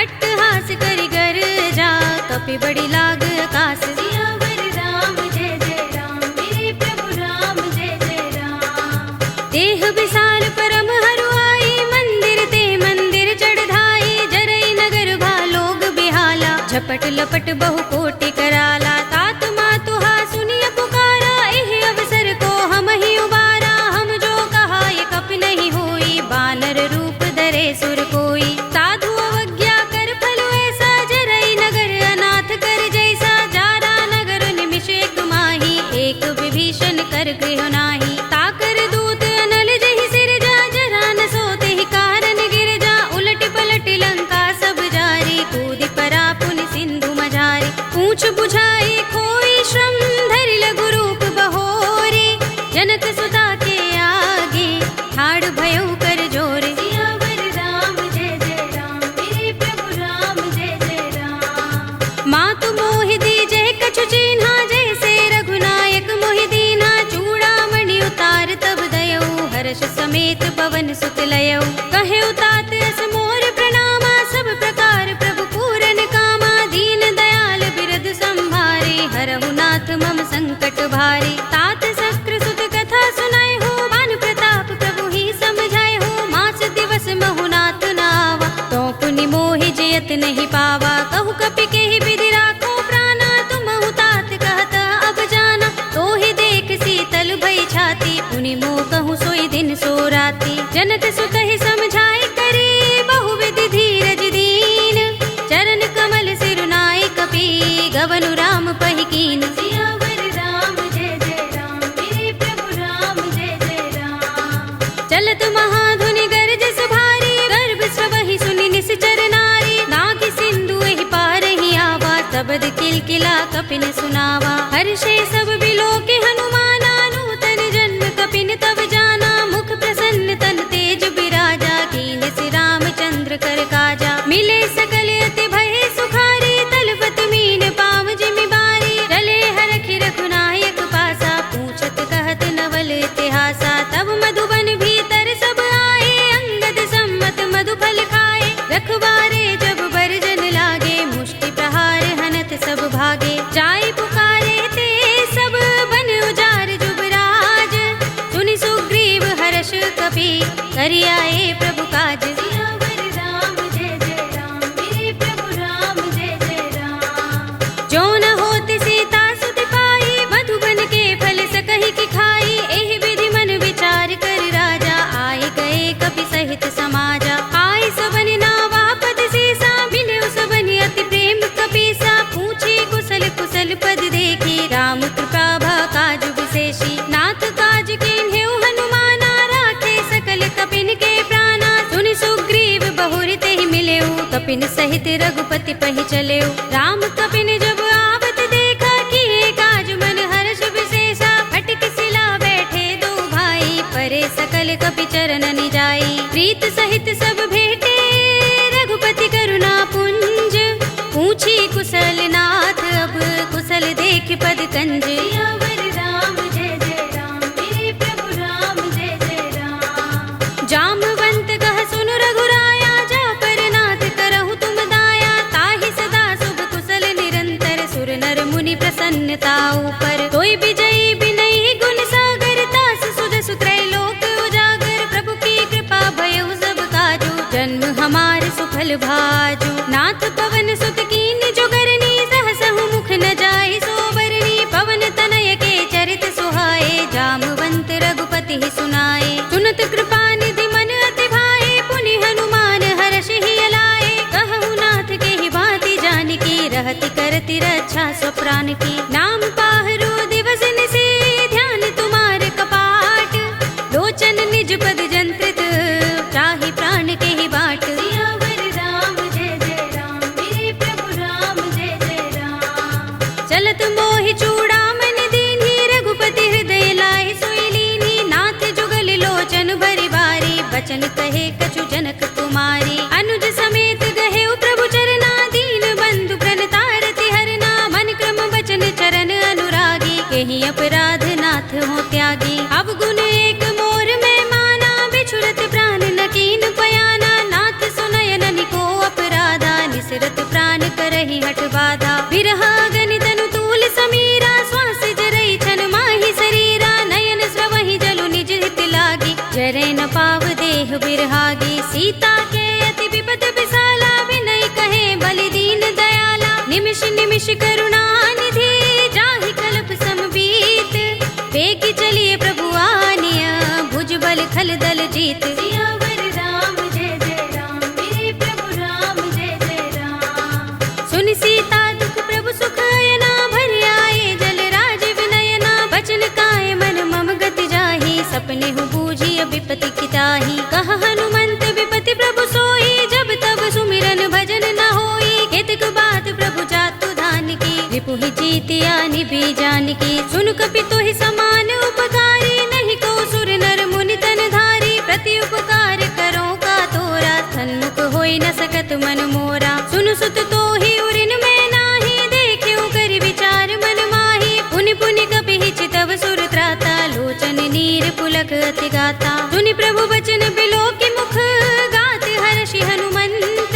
अट्टहास करि गर्जा, कपि बड़ी लाग आकाश। सियावर राम जय जय राम, मेरे प्रभु राम जय जय राम। देह विशाल परम हरुआई, मंदिर ते मंदिर चढ़ाई। जरई नगर भालोग बिहाला, झपट लपट बहु कोटि कराला। तात मातुहा सुनिय पुकारा, एहि अवसर को हम ही उबारा। हम जो कहा ये कपि नहीं होई, बानर रूप धरे सुर कोई। साधु अवज्ञा कर फल ऐसा, जरई नगर अनाथ कर जैसा। जारा नगर निमिष एक माही, एक विभीषण कर गृह नाही। ताकर दूत अनल जहि सिर जा, जरा न सोते ही कारण गिर जा। उलट पलट लंका सब जारी, कूदि परा पुनि सिंधु मझारी। पूछ बुझाई खोई श्रम, धरि लघु रूप बहोरी। जनक सुता के आगे, ठाड़ भयउ कर जोरे। सियावर राम जय जय राम, मेरे प्रभु राम जय जय राम। मातु मोहि दीजहि कछु चिन्हा, जैसे रघुनायक मोहि दीन्हा। चूड़ामणि उतार तब दयऊ, हर्ष समेत पवन सुत लयऊ। कहे तात अस मोर प्रणामा, सब प्रकार प्रभु पूरन कामा। दीन दयाल बिरद संभारे, हरहु नाथ मम संकट भारी। तात शक्र सुत कथा सुनाए हो, बान प्रताप प्रभु ही समझाए हो। मास दिवस महु नाथ नावा, तो पुनि मोहि जयत नहीं पावा। कहु कपि केहि विधि राखो प्राणा, तुमहु तात कहत अब जाना। तो ही देख शीतल भई छाती, पुनि मोह कहूँ सोई दिन सो राती। जनक सुत ही समझाए करी, बहु विधि धीरज दीन। चरण कमल सिरुनाए कपि, गवनु राम पहि कीन। सियावर राम जय जय राम, मेरे प्रभु राम जय जय राम। चलत महाधुनि गरजस भारी, गर्भ स्वहि सुनि निश्चर नारी। नाग सिंधु एहि पार ही आवा, तबद किलकिला कपिन सुनावा। हर्षे सब बिलोके हनुमाना, नूतन जन्म कपिन तब जाना। मुख प्रसन्न तन तेज बिराजा, कीन सि रामचंद्र कर काजा। मिले सकल अति भय सुखारी, तलवत मीन पाव जिमि बारी। रले हरखि रघुनायक पासा, पूछत कहत नवल इतिहासा। तब मधुबन भीतर सब आए, अंगद सम्मत मधु फल खाए। रखवारे जब बरजन लागे, मुष्टि प्रहार हनत सब भागे। जाय पुकारे ते सब बन उजार जुबराज। सुनि सुग्रीव हर्ष कपि, करि आए प्रभु काज। सियावर राम जय जय राम, मेरे प्रभु राम जय जय राम। जो न होत सीता सुत पाई, मधुबन के फल सकहि की खाई। एहि विधि मन विचार कर राजा, आए गए कपि सहित समाजा। आए सबनि नावा पद सीसा, मिलेउ सबनि अति प्रेम कपीसा। पूछी कुशल कुशल पद देखी, राम कृपा भा काज विशेषी। नाथ काज कीन्हेउ हनुमाना, राखे सकल कपिन के प्राणा। सुनि सुग्रीव बहुरि तेहि मिलेउ, कपिन सहित रघुपति पहि चलेउ। राम कपिन जब आवत देखा, किए काज मन हर्ष विशेषा। फटक सिला बैठे दो भाई, परे सकल कपि चरण निजाई। प्रीत सहित सब भेटे, रघुपति करुणा पुंज। पूछी कुशल नाथ, अब कुशल देख पद कंज। सियावर राम जय जय राम, मेरे प्रभु राम जय जय राम। जामवंत कह सुनु रघुराया, जा पर नाथ करहु तुम दाया। ताहि सदा शुभ कुशल निरंतर, सुर नर मुनि प्रसन्नता ऊपर। कोई विजयी बिनई गुण सागर, तास सुजसु त्रैलोक उजागर। प्रभु की कृपा भयउ सब काजू, जन्म हमार सुफल भाजू। नाथ पवन सुत कीन जो करनी, सहसहु मुख न जाय सोबरनी। पवन तनय के चरित सुहाए, जामवंत रघुपति ही सुनाए। सुनत कृपा निधि मन अति भाए, पुनि गति रक्षा स्वप्राण की। नाम पाहरो दिवस निसे ध्यान तुम्हारे कपाट, लोचन निज पद जंत्रित चाहि प्राण के ही बाट। सियावर राम जय जय राम, मेरे प्रभु राम जय जय राम। चलत मोहि चूड़ामन दीन्ही, रघुपति हृदय लाहि सोई लीन्ही। नाथ जुगल लोचन भरि बारी, बचन कहे कछु जनक कुमारी। अनुज समेत गहे प्रभु चरना, दीन बंधु प्रणतारति हरना। मन क्रम बचन चरण अनुरागी, केहि अपराध नाथ हो त्यागी। अब गुण एक मोर में माना, बिछुरत प्राण न कीन पयाना। नाथ सुनयन निको अपराधा, निसरत प्राण करहि हठ बाधा। बिरहा गणित तनु तूल समीरा, श्वास जरई छन माहि शरीरा। नयन स्रवहि जलु निज हित लागी, जरै न पाव देह बिरहागी। सीता के अति विपद विसाला, विनय कहे बलि दीन दयाला। निमिष निमिष करुणा निधि, जाहि कल्प समबीत। बेगी चलिए प्रभु आनिया, भुजबल खल दल जीत। सियावर राम जय जय राम, मेरे प्रभु राम जय जय राम। सुन सीता दुख प्रभु सुख अयना, भरि आए जल राज विनयना। बचन काय मन मम गति जाहि, सपने हु बूझिय विपति किताहि। कह हनुमंत विपति प्रभु सोई, जब तब सुमिरन भजन न होई। केतक बात प्रभु जातु धान की, रिपुहि जीतिया निभि जान की। सुन कपि तोहि समान उपकारी, नहीं को सुर नर मुनि तन धारी। प्रति उपकार करो का तोरा, सन्मुख होई न सकत मन मोरा। सुन सुत तोहि उरिन में नाही, देख्यो कर विचार मन माही। पुनि पुनि कपि चितव सुर त्राता, लोचन नीर पुलक अति गाता। सुनि प्रभु बचन बिलोकि मुख, गात हर्षि हनुमंत।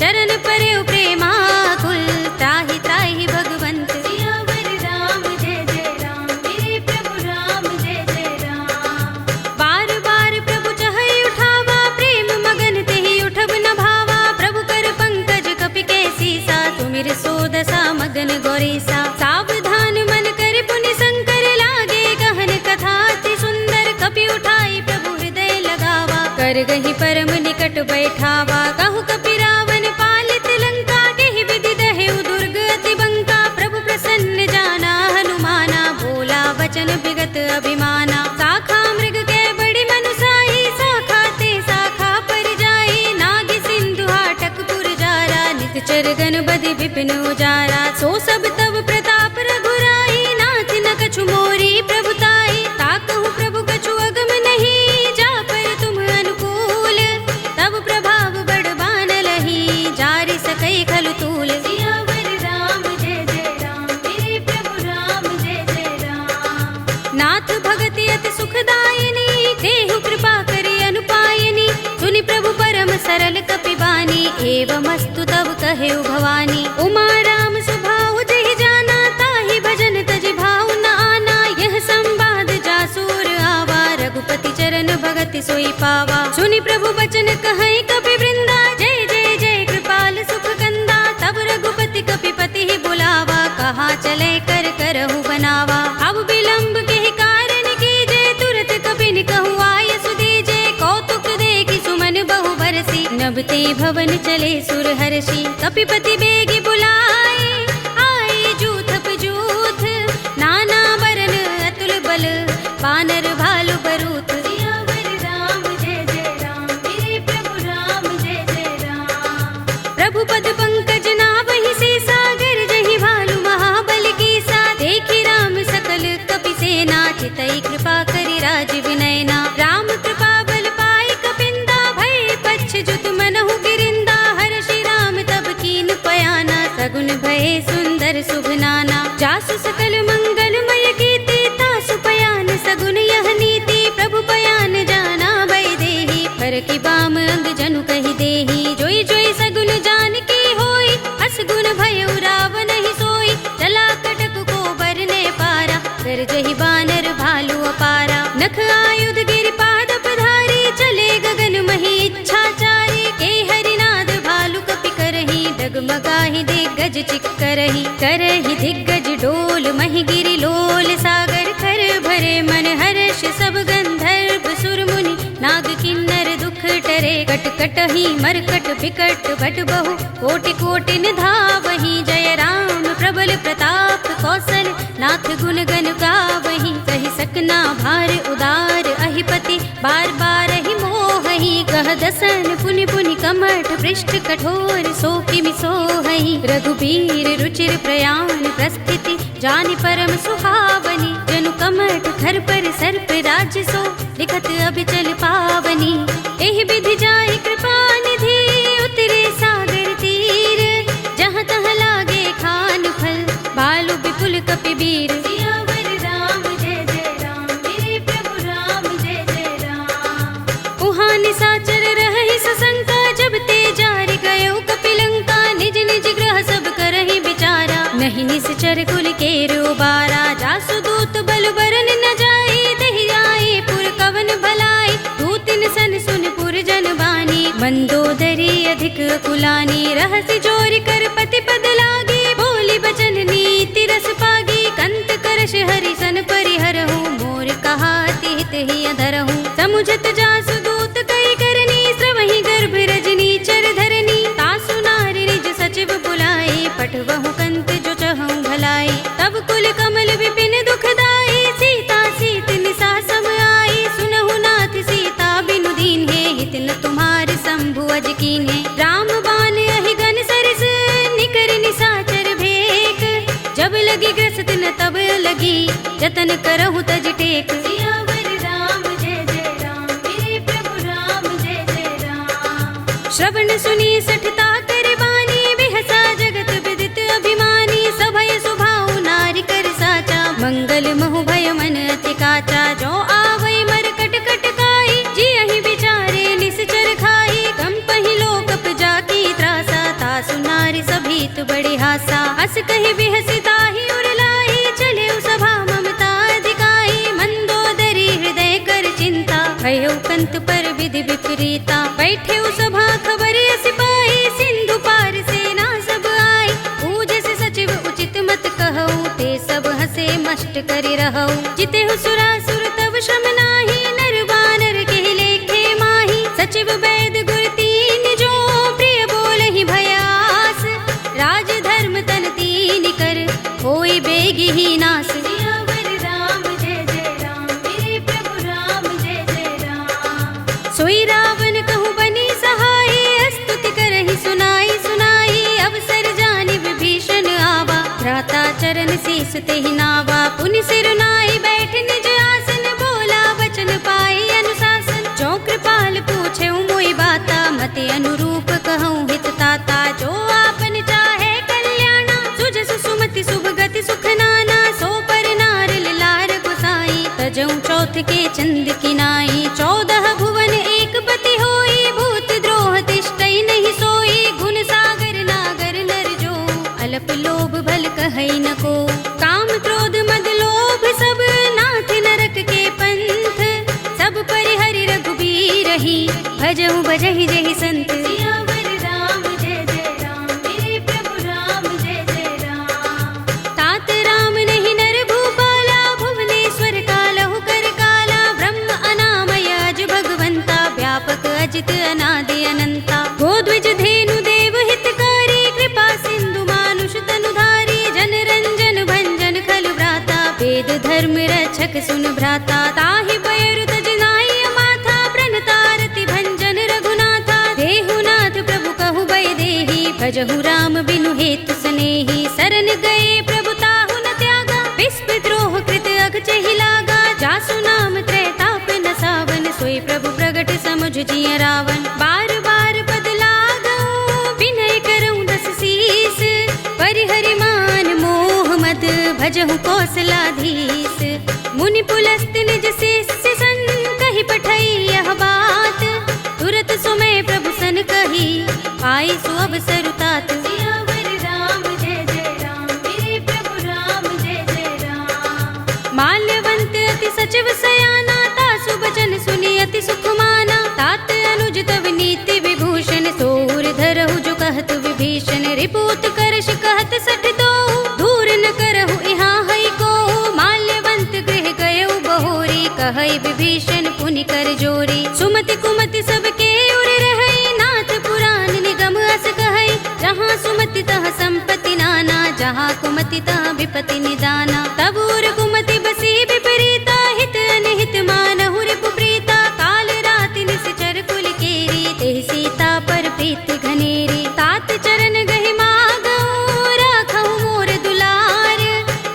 चरण परयो प्रेमाकुल, त्राहि त्राहि भगवंत। सियावर राम जय जय राम, मेरे प्रभु राम जय जय राम। बार बार प्रभु चहई उठावा, प्रेम मगन तेहि उठब न भावा। प्रभु कर पंकज कपि के सीसा, तुमिर सोदसा मगन गौरीसा। सावधान मन कर पुनि शंकर, लागे गहन कथा अति सुंदर। कपि उठाई प्रभु हृदय लगावा, कर गहि परम निकट बैठावा। कहु कपि रावण पालित लंका, केहि विधि दहेउ दुर्ग अति बंका। प्रभु प्रसन्न जाना हनुमाना, बोला वचन विगत अभिमाना। शाखा मृग के बड़ी मनुसाही, शाखा ते शाखा पर जाई। नाग सिंधु हाटक पुर जारा, नित गन बधि विपिन उजारा। सो सब तब प्रताप रघुराई, नाथ न कछु मोरी प्रभुताई। ताकहु प्रभु कछु अगम नहीं, जा पर तुम अनुकूल। तब प्रभाव बड़ बान लही, जारि सकई खलु तूल। सियावर राम जय जय राम, मेरे प्रभु राम जय जय राम। नाथ भगति अति सुखदायिनी, देहु कृपा करि अनुपायिनी। सुनि प्रभु परम सरल कपि बानी, एवमस्तु तब कहेउ भवानी। उमा राम स्वभाव जहि जाना, ताहि भजन तजि भाव न आना। यह संवाद जासुर आवा, रघुपति चरण भगति सोई पावा। सुनि प्रभु बचन कहै कपि वृंदा, जय जय जय कृपाल सुख कंदा। तब रघुपति कपि पति ही बुलावा, कहा चले कर करहु बनावा। अब विलंब के कारण कीजे, तुरत कपि कहु आय सुदीजे। कौतुक देखि सुमन बहु बरसी, नभते भवन चले सुर हर्षि। कपिपति बेगी बुलाए, आए जूथ पजूथ। नाना बरन अतुल बल, बानर भालु बरूथ। सियावर राम जय जय राम, मेरे प्रभु राम जय जय राम। प्रभु पद पंकज नावहि से, सागर जहि भालु महाबल कीसा। देखि राम सकल कपि सेना, चितई कृपा करि राज विनयना। राम कृपा बल पाई कपिंदा, भय पच्छ जुत मनहु गिरिंदा। हर्षि राम तब कीन पयाना, सगुन भय सुंदर शुभ नाना। जासु सकल मंगलमय कीर्ति, तासु पयान सगुन यह नीति। प्रभु पयान जाना भय देहि, पर की बाम अंग जनु कहि देहि। जोई जोई सगुन जान की होई, असगुन भय रावण ही सोई। चला कटक को बरने पारा, कर जहि बानर भालु अपारा। नख आयुध गिर पाद पधारी, चले गगन मही इच्छाचारी। के हरिनाद भालु कपि करही, डगमगाहि दिग्गज चिक्करही। करही दिग्गज डोल मही गिरि लोल, सागर खर भरे मन हर्ष। सब गंधर्व सुर मुनि, नाग किन्नर दुख टरे। कट कटहि मरकट बिकट भट बहु, कोटि कोटि निधावहि। जय राम प्रबल प्रताप कौशल नाथ गुण गण गावहीं। सही सकना भार उदार अहिपति बार बार ही मोहहि। कह दसन पुनि पुनि कमठ पृष्ठ कठोर सो किमि सोहहि। रघुबीर रुचिर प्रयाण प्रस्थिति जानि परम सुहावनी। जनु कमठ खर पर सर्प राज्य सो लिखत अभिचल पावनी। एहि विधि जाहि कृपा निधि उतरे सागर तीर। जहाँ तहाँ लागे खान फल बालु विपुल कपिबीर। सियावर राम जय जय राम मेरे प्रभु राम जय जय राम। उहाँ निशाचर रहहि सशंका जब ते जारि गयो कपिलंका। निज निज ग्रह सब करहि विचारा नहीं निश्चर कुल केरो बारा। जासु दूत बल बरन न जाई दहि आए पुर कवन भलाई। दूतिन सन सुन पुर जन बानी मंदोदरी अधिक कुलानी। रहसि जोरि कर पति पद लागी बोली बचन नीति रस पागी। कंत करश हरि सन परिहरहु मोर कहा हित ही अधरहु। समुझत जासु दूत कई करनी श्रवहि गर्भ रजनी चर धरनी। तासु नारि निज सचिव बुलाए पठवहु कंत जो चहु भलाई। तब कुल कमल विपिन दुखदाई सीता सीत निसा सम आई। सुनहु नाथ सीता बिनु दीन है हित न तुम्हार शंभु अज कीन है। राम बान अहि गन सरस निकर निसाचर भेक। जब लगी ग्रस्त न तब लगी जतन करहु तज टेक। सियावर राम जय जय राम मेरे प्रभु राम जय जय राम। श्रवण सुनी सठता कर बानी बिहसा जगत विदित अभिमानी। सभय सुभाव नारी कर साचा मंगल महु भय मन अति काचा। जो आवै मर कट कट काई जी अहि विचारे निश्चर खाई। कंपहि लोकप जाकी त्रासा तासु नारी सभीत बड़े हासा। अस कहि बिहसिता ही उरलाई चले सभा ममता अधिकाई। मंदोदरी हृदय कर चिंता भयो कंत पर विधि विपरीता। बैठे सभा खबर सिपाही सिंधु पार सेना सब आई। पूजस सचिव उचित मत कहऊ ते सब हसे मष्ट करि रहऊ। जिते सुरासुर तब श्रम नाही नर बानर के लेखे माही। सचिव वैद गुर तीन जो प्रिय बोलहि भयास। राज धर्म तन तीन कर होई बेगी ही नास। सियावर राम जय जय राम मेरे प्रभु राम जय जय राम। सोई रावण कहु बनी सहाय स्तुति करहि सुनाई सुनाई। अवसर जानि विभीषण आवा भ्राता चरण शीस तेहि नावा। पुनि सिर नाई बैठ निज आसन बोला वचन पाई अनुशासन। जो कृपाल पूछे मोई बाता मते अनुरूप कहूँ हित ताता। जो आपन चाहे कल्याणा सुजस सुमति शुभ गति सुख नाना। सो पर नार लार गोसाई तजऊ चौथ के चंद किनाई। 14 भुवन एक पति होई भूत द्रोह तिष्ठई नहीं सोई। गुण सागर नागर नर जो अल्प लोभ भल कहई न को। काम क्रोध मद लोभ सब नाथ नरक के पंथ। सब परिहरि रघुबीर ही भजहु भजहि जहि संत। सियावर राम जय जय राम मेरे प्रभु राम जय जय राम। तात राम नहीं नर भूपाला भुवनेश्वर कालहु कर काला। ब्रह्म अनामय अज भगवंता व्यापक अजित अनादि अनंता। गोद्विज धेनु देव हितकारी कृपा सिंधु मानुष तनुधारी। जन रंजन भंजन खल भ्राता वेद धर्म रक्षक सुन भ्राता। ताहि बयरु तज नाई माथा प्रणतारति भंजन रघुनाथा। देहुनाथ प्रभु कहु भय देहि भजहु राम बिनु हेतु सनेहि। सरन गए प्रभु ताहु न त्यागा विस्प द्रोह कृत अघचहि लागा। जासु नाम त्रैताप न सावन सोई प्रभु प्रगट समुझ जिय रावण। बार बार पद लागऊ विनय करऊँ दस शीस। परिहरि मान मोह मद भजहु कौशलाधीश। मुनि पुलस्त निज शिष्य सन कहि पठई यह बात। तुरत सुमय प्रभु सन कही पाई सु अवसर तात। सियावर राम जय जय राम मेरे प्रभु राम जय जय राम। माल्यवंत अति सचिव सयाना तासु बचन सुनि अति सुख माना। तात अनुज तव नीति विभूषण सोर धरहु जो कहत विभीषण। रिपुत करश कहत सठ दो दूर न करहु यहाँ हई को। माल्यवंत गृह गयउ बहोरी कहई विभीषण पुनि कर जोरी। सुमति कुमति सबके उर रहई नाथ पुराण निगम अस कहई। जहाँ सुमति तह संपत्ति नाना जा जहाँ कुमति तहाँ विपति निदाना। तब उर कुमति बसी विपरीता, हित अनहित मानहु रिपुप्रीता। काल राति निश्चर कुल केरी, तेहि सीता पर प्रीति घनेरी। तात चरण गहि मागहु, राखहु मोर दुलार।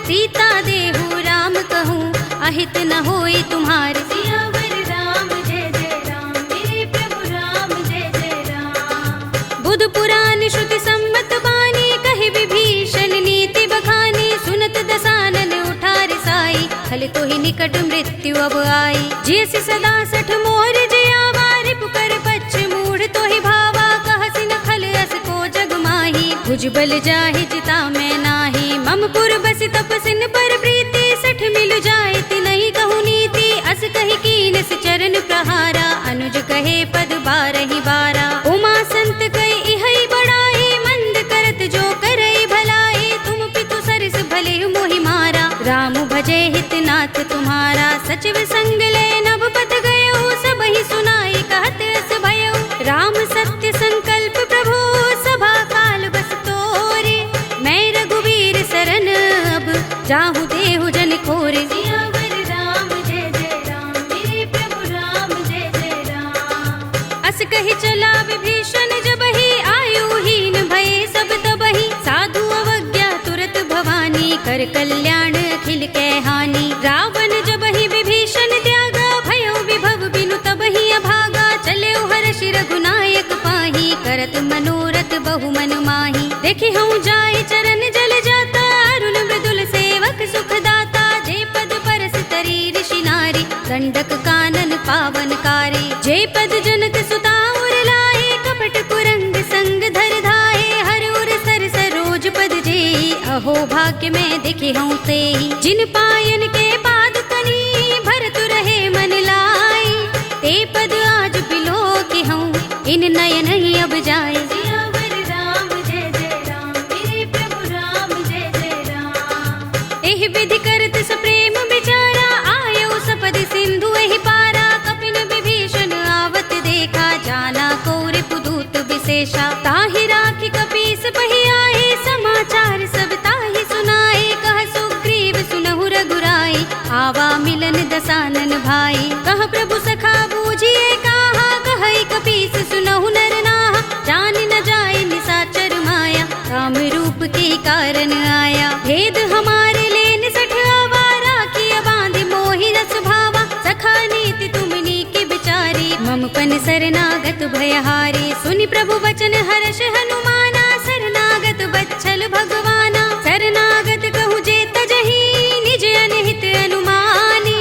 सीता देहु राम कहूँ, अहित न होई तुम्हार। सियावर राम जय जय राम, मेरे प्रभु राम जय जय राम। बुध पुराण श्रुति सम्मत बानी, कहि विभीषण नीति बखानी। सुनत दसानन उठा रिसाई, खल तो ही निकट मृत्यु अब आई। जैसे सदा सठ मोर जयावा, रिपु कर पच्छ मूढ़ तो ही भावा। कहसि न खल अस को जग माही, भुजबल जाहि चिता में नाही। मम पुर बसि तपसिन पर प्रीति, सठ मिल जाए तिनहि कहु नीति। अस कहि कीनस चरण प्रहारा, अनुज कहे पद बारहि बारा। उमा संत कहि इहै बड़ाई, मंद करत जो करई भलाई। तुम पितु सरस भले मोहि मारा, राम भजे हित नाथ तुम्हारा। सचिव संग ले नभ पत गयो, सबहि सुनाई कहत अस भयो। राम सत्य संकल्प प्रभु, सभा काल बस तोरे। मैं रघुवीर सरन अब, जाहु देहु जन खोरे। सियावर राम जय जय राम, मेरे प्रभु राम जय जय राम। अस कहि चला विभीषण जबहि, आयुहीन भये सब तबहि। साधु अवज्ञा तुरत भवानी, कर कल्याण अखिल कै हानि। रावण जबहि विभीषण त्यागा, भयो विभव बिनु तबहि अभागा। चलेउ हर्षि रघुनायक पाहि, करत मनोरथ बहु मन माहि। देखि हूँ जाय चरण जल जाता, अरुण मृदुल सेवक सुख दाता। जे पद परस तरी ऋषि नारी, गंडक कानन पावनकारी। जे पद जनक सुता उर लाए, कपट कुरंग संग धर धाये। हर उर सर सरोज पद जेई, अहो भाग्य में दिखे हूँ तेई। जिन पायन के पाद कनी, भरत रहे मन लाई। ते पद आज बिलो के हूँ, इन नयन ही अब जाए। सियावर राम जय जय राम, मेरे प्रभु राम जय जय राम। एहि विधि करत सप्रेम विचारा, आयो सपद सिंधु एहि पारा। कपिन विभीषण आवत देखा, जाना कौर पुदूत विशेषा। ताहि राखी कपीस पहि आए, समाचार सब ताहि सुनाए। कह सुग्रीव सुनहु रघुराई, आवा मिलन दसानन भाई। कह प्रभु सखा बूझिए कहा, कहई कपीस सुनहु नर नाहा। जान न जाए निसाचर माया, काम रूप के कारण आया। भेद हमारे लेन सठ आवारा, किया बांध मोहि रस भावा। सखा नीति तुमनी के बिचारी, मम पन शरणागत भयहारी। सुनि प्रभु वचन हर्ष हनुमाना, शरणागत बच्छल भगवाना। शरणागत कहु जे तजहि, निज अनहित अनुमानी।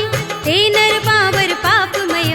ते नर पावर पापमय,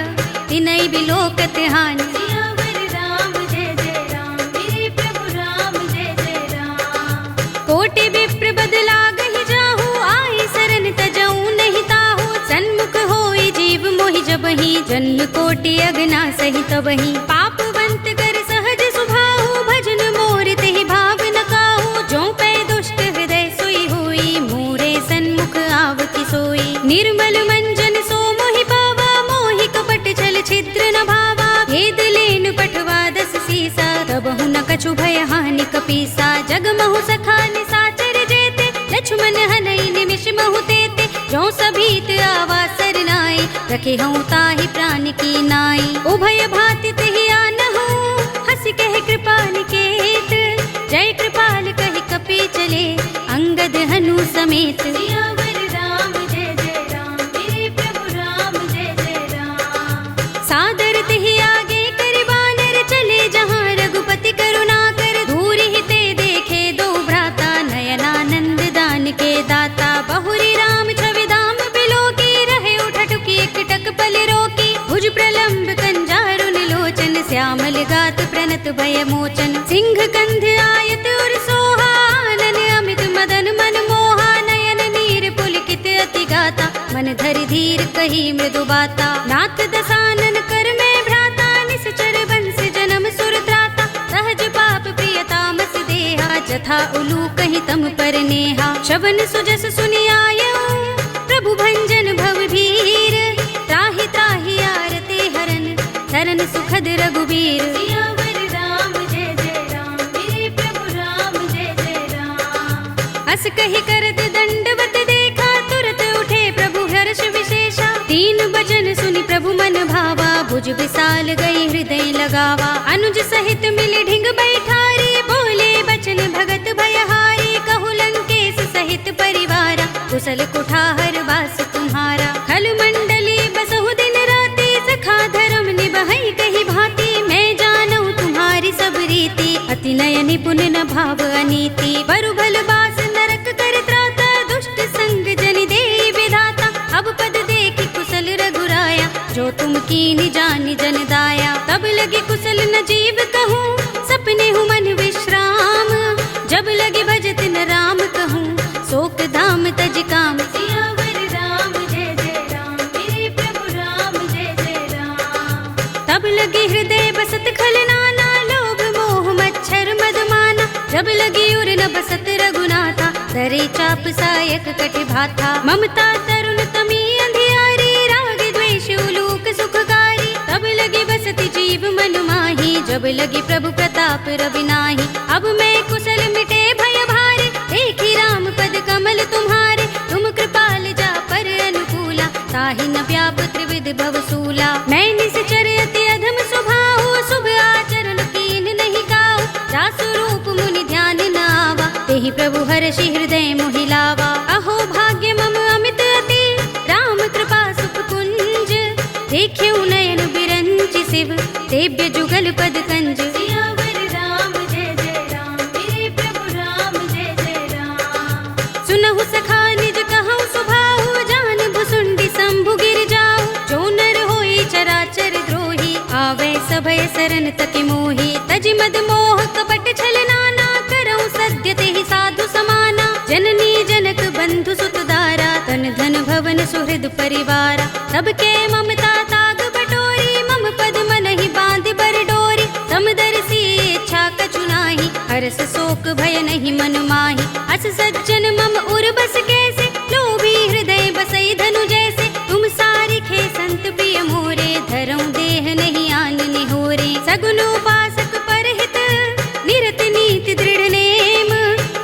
तिनहि बिलोकत हानि। सियावर राम जय जय राम, मेरे प्रभु राम जय जय राम। कोटि विप्र बदला गहि जाहु, आई शरण तजऊ नहीं ताहु। सन्मुख होई जीव मोहि जबहि, जन्म कोटि अगना सहि तबहि। पापवंत कर सहज सुभाहु, भजन मोर तेहि भाव न काहू। जो पै दुष्ट हृदय सोई होई, मोरे सन्मुख आवति सोई। निर्मल मंजन सो मोहि पावा, मोहि कपट छल छिद्र न भावा। भेद लेन पठवा दस सीसा, तबहु न कछु भय हानि कपीसा। जगमहु सखा निसाचर जेते, लक्ष्मण हनई निमिष महु तेते। जो सभीत आवा सरनाई, रखे हूँ ताहि प्राण की नाई। उभय भाति तेहि आनहु, हंस कह कृपाल केत। जय कृपाल कहि कपि चले, अंगद हनु समेत। सियावर राम जय जय राम, मेरे प्रभु राम जय जय राम। सादर तेहि आगे करि बानर, चले जहाँ रघुपति करुणा कर। दूर ही ते देखे दो भ्राता, नयनानंद दान के दाता। बहुरी राम छवि धाम बिलो की, रहे उठटुकी एकटक पल रोकी। भुज प्रलंब कंजारुन लोचन, श्यामल गात प्रणत भय मोचन। सिंह कंध आयत उर सोहा, आनन अमित मदन मन मोहा। नयन नीर पुलकित अति गाता, मन धरि धीर कही मृदु बाता। नाथ दसानन कर में भ्राता, निश्चर बंस जन्म सुर त्राता। सहज पाप प्रिय तामस देहा, जथा उलू कहीं तम पर नेहा। शबन सुजस सुनि आयऊ, प्रभु भंजन भव भीर। त्राहि त्राहि आरते हरन, शरण सुखद रघुबीर। सियावर राम जय जय राम, मेरे प्रभु राम जय जय राम। कही करत दंडवत देखा, तुरत उठे प्रभु हर्ष विशेषा। तीन बचन सुनि प्रभु मन भावा, भुज विशाल गई हृदय लगावा। अनुज सहित मिले ढिंग बैठारी, बोले बचन भगत भयहारी। कहु लंकेश सहित परिवारा, कुशल कुठार वास तुम्हारा। खल मंडली बसहु दिन राति, सखा धर्म निबहै कही भांति। मैं जानू तुम्हारी सब रीति, अति नय निपुण न भाव अनीति। बरु भल बास नरक कर त्राता, दुष्ट संग जन देई विधाता। अब पद देखि कुशल रघुराया, जो तुम कीनि जानि जन दाया। तब लगी कुशल न जीव कहूँ, सपने हूँ मन विश्राम। जब लगे भजत न राम कहूँ, शोक धाम तज काम। सियावर राम जय जय राम, मेरे प्रभु राम जय जय राम। तब लगी हृदय बसत खल नाना, लोभ मोह मच्छर मदमाना। जब लगी उर न बसत रघुनाथा, दरे चाप सायक कटि भाथा। ममता तरुण तमी अंधियारी, राग द्वेष उलूक सुखकारी। तब लगी बसति जीव मन माही, जब लगी प्रभु प्रताप रवि नाही। अब मैं कुशल मिटे भय भारे, देखी राम पद कमल तुम्हारे। तुम कृपाल जा पर अनुकूला, ताहि न व्याप त्रिविध भवसूला। मैं निश्चर अति अधम स्वभाव, शुभ आचरण कीन नहीं काऊ। जासु रूप मुनि ध्यान न आवा, तेहि प्रभु हर्षि हृदय मोहि लावा। अहो भाग्य मम अमित अति, राम कृपा सुख कुंज। देख्यउ नयन बिरंचि शिव, सेव्य जुगल पद कंज। सियावर राम जय जय राम, मेरे प्रभु राम जय जय राम। सुनहु सखा निज कहूँ सुभाऊ, जान भुसुंडी शंभु गिर जाऊ। जो नर होई चराचर द्रोही, आवे सभय सरन तति मोही। तजि मद मोह कपट छल नाना, करऊँ सद्य तेहि साधु समाना। जननी जनक बंधु सुत दारा, तन धन भवन सुहृद परिवारा। सबके ममता ताग बटोरी, मम पद मनहि बांधि बर डोरी। समदर्शी इच्छा कछु नाही, हरस शोक भय नहीं मन माही। अस सज्जन मम उर बस कैसे, लोभी हृदय बसई धनु जैसे। तुम सारिखे संत प्रिय मोरे, धरऊँ देह नहीं आन निहोरे। सगुन उपासक परहित, निरत नीति दृढ़ नेम।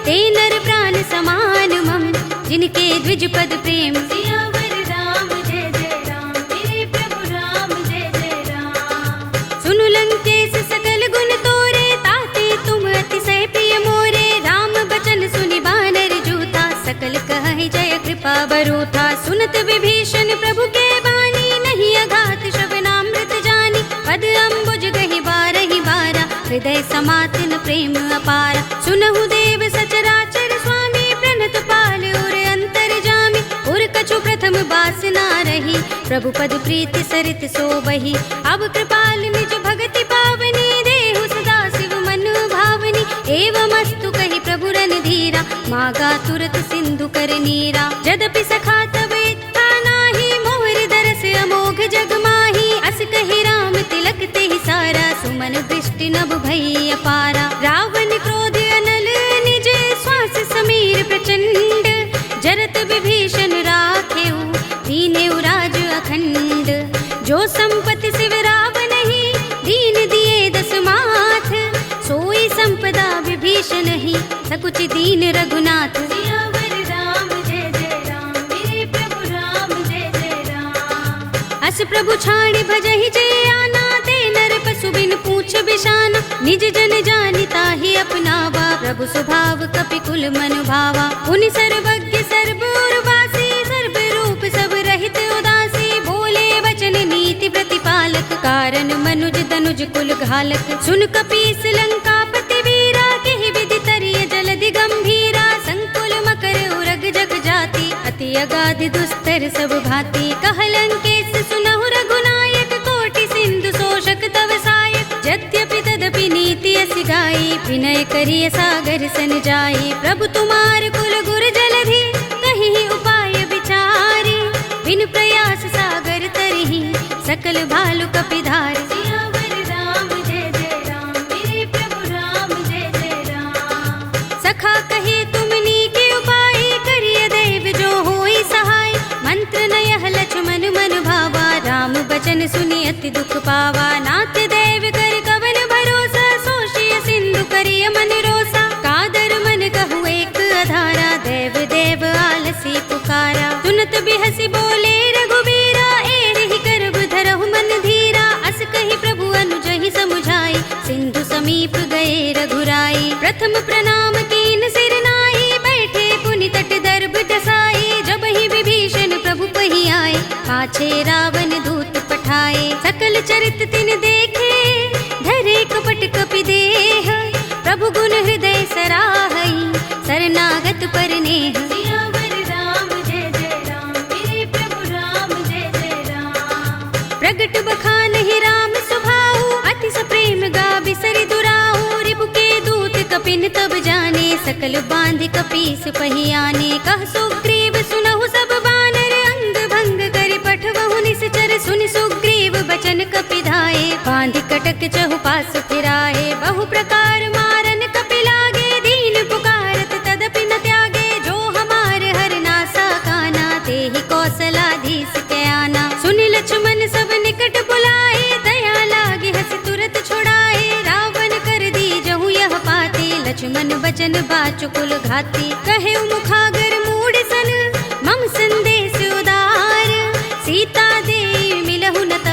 ते नर प्राण समान मम, जिनके द्विज पद प्रेम। सियावर राम जय जय राम, मेरे प्रभु राम जय जय राम। सुनु लंकेश सकल गुण तोरे, ताते तुम अतिशय प्रिय मोरे। राम बचन सुनि बानर जूथा, सकल कहहि जय कृपा बरूथा। सुनत विभीषण प्रभु के बानी, नहीं अघात श्रवणामृत जानी। पद अम्बुज गहि बारहि बारा, हृदय समातिन प्रेम अपारा। सुनहु देव सचराचर स्वामी, प्रणत पाल उर अंतर जामी। उर कछु प्रथम बासना रही, प्रभु पद प्रीति सरित सोबही। अब कृपाल निज भगति पावनी, देहु सदा शिव मन भावनी। एवमस्तु कहि प्रभु रणधीरा, मागा तुरत सिंधु कर नीरा। यद्यपि सखा तब इच्छा नाही, मोहर दरस अमोघ जग माही। अस कहि राम तिलक तेहि सारा, सुमन दृष्टि नभ भई अपारा। रावण क्रोध अनल निज, श्वास समीर प्रचंड। जरत विभीषण राखेउ, दीनेउ राज अखंड। जो संपत्ति शिव रावण ही, दीन दिए दस माथ। सोई संपदा विभीषण ही, सकुच दीन रघुनाथ। सियावर राम जय जय राम, मेरे प्रभु राम जय जय राम। अस प्रभु छाड़ भजहि जय आना, ते नर पशु बिन पूछ बिशाना। निज जन जानिता ही अपनावा, प्रभु स्वभाव कपि कुल मन भावा। उनि सर्वज्ञ सर्व उर्वासी, सर्व रूप सब रहित उदासी। बोले वचन नीति प्रतिपालक, कारण मनुज तनुज कुल घालक। सुन कपीस लंकापति वीरा, केहि विधि तरिय जलधि गंभीरा। संकुल मकर उरग जग जाति, अति अगाधि दुस्तर सब भांति। कह लंकेश सुनहु रघुनायक, कोटि सिंधु शोषक तव सायक। यद्यपि तदपि नीति असि गाई, विनय करिय सागर सन जाई। प्रभु तुमार कुल गुर जलधि, कहीं उपाय विचारी। बिन प्रयास सागर तरही, सकल भालु कपिधारी। सियावर राम जय जय राम, मेरे प्रभु राम जय जय राम। सखा कहे तुमनी के उपाय, करिय दैव जो होई सहाय। मंत्र नयह लक्ष्मण मन भावा, राम बचन सुनि अति दुख पावा। नाथ दैव कर कवन भरोसा, सोषिय सिंधु करिय मन रोसा। कादर मन कहु एक अधारा, दैव सुनत बिहसी बोले रघुबीरा, एहि करब धरहु मन धीरा। अस कहि प्रभु अनुजहि समुझाई, सिंधु समीप गए रघुराई। प्रथम प्रणाम कीन सिर नाई, बैठे पुनि तट दर्भ दसाई। जबहि विभीषण प्रभु पहि आए, पाछे रावण दूत पठाए। सकल चरित तिन देखे, धरे कपट कपि देह। प्रभु गुण हृदय सराहई, शरणागत पर नेह। सियावर राम जय जय राम, मेरे प्रभु राम जय जय राम। प्रगट बखानहि राम सुभाऊ, अति सप्रेम गाबि सरि दुराऊ। रिपु के दूत कपिन तब जाने, सकल बांधि कपीस पहि आने। कह सुग्रीव सुनहु सब बानर, अंग भंग करि पठवहु निश्चर। सुनि सुग्रीव बचन कपि धाये, बांधि कटक चहु पास फिराए। बहु प्रकार मारन कपि लागे, दीन पुकारत तदपि न त्यागे। जो हमार हरनासा काना, तेहि कौशलाधीश के आना। सुनि लक्ष्मण सब निकट बुलाए, दया लागे हसि तुरत छुड़ाए। रावण कर दीजहु यह पाते, लक्ष्मण बचन बाचुकुल घाती। कहे मुखागर मूढ़ सन, मम संदेश उदार। सीता दे मिलहु न त,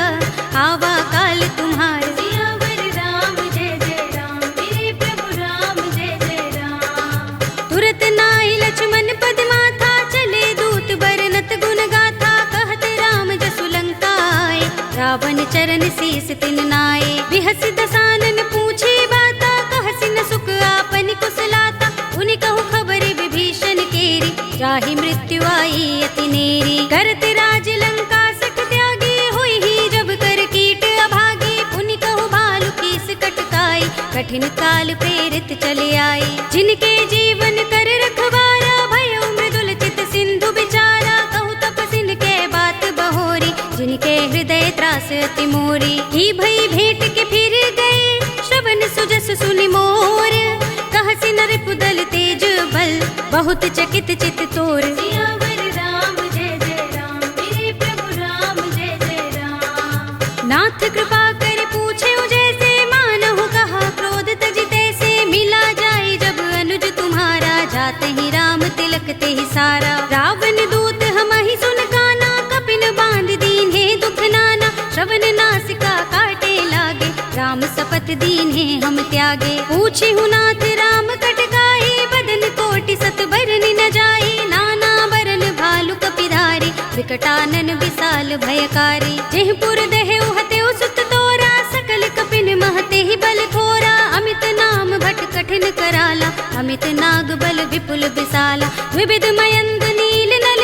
आवा काल तुम्हार। सियावर राम जय जय राम, मेरे प्रभु राम जय जय राम। तुरत नाई लक्ष्मण पद माथा, चले दूत बरनत गुण गाथा। कहत राम जसु लंका आए, रावण चरण शीस तिन नाए। बिहसि दसानन पूछे बाता, कहसि न सुख आपन कुशलाता। उनि कहु खबर विभीषण केरी, जाहि मृत्यु आई अति नेरी। करत राज लंका सठ त्यागी, होई ही जब कर कीट अभागी। पुनि कहु भालु कीस कटकाई, कठिन काल प्रेरित चले आई। जिनके जीवन कर रखवारा, भयउ मृदुल चित सिंधु बिचारा। कहु तपसिन के बात बहोरी, जिनके हृदय त्रास अति मोरी। की भई भेंट के फिर गए, श्रवण सुजस सुनि मोर। कहसि नर पुदल तेज बल, बहुत चकित चित तोर। सियावर राम जय जय राम, मेरे प्रभु राम जय जय राम। नाथ कृपा कर पूछे जैसे, मानहु कहा क्रोध तजिते से। मिला जाए जब अनुज तुम्हारा, जाते ही राम तिलक ते ही सारा। रावण दूत हमहि सुन काना, कपिन बांध दीन्हे दुख नाना। श्रवण नासिका काटे लागे, राम सपथ दीन्हे हम त्यागे। पूछे नाथ राम कटकाई, बदन कोटि सत बरनि न जाई। नाना बरन भालु कपिधारी, विकटानन विशाल भयकारी। जेहपुर देहु हतेउ सुत तोरा, सकल कपिन महते ही बल थोरा। अमित नाम भट कठिन कराला, अमित नाग बल विपुल विशाला। विविध मयंद नील नल,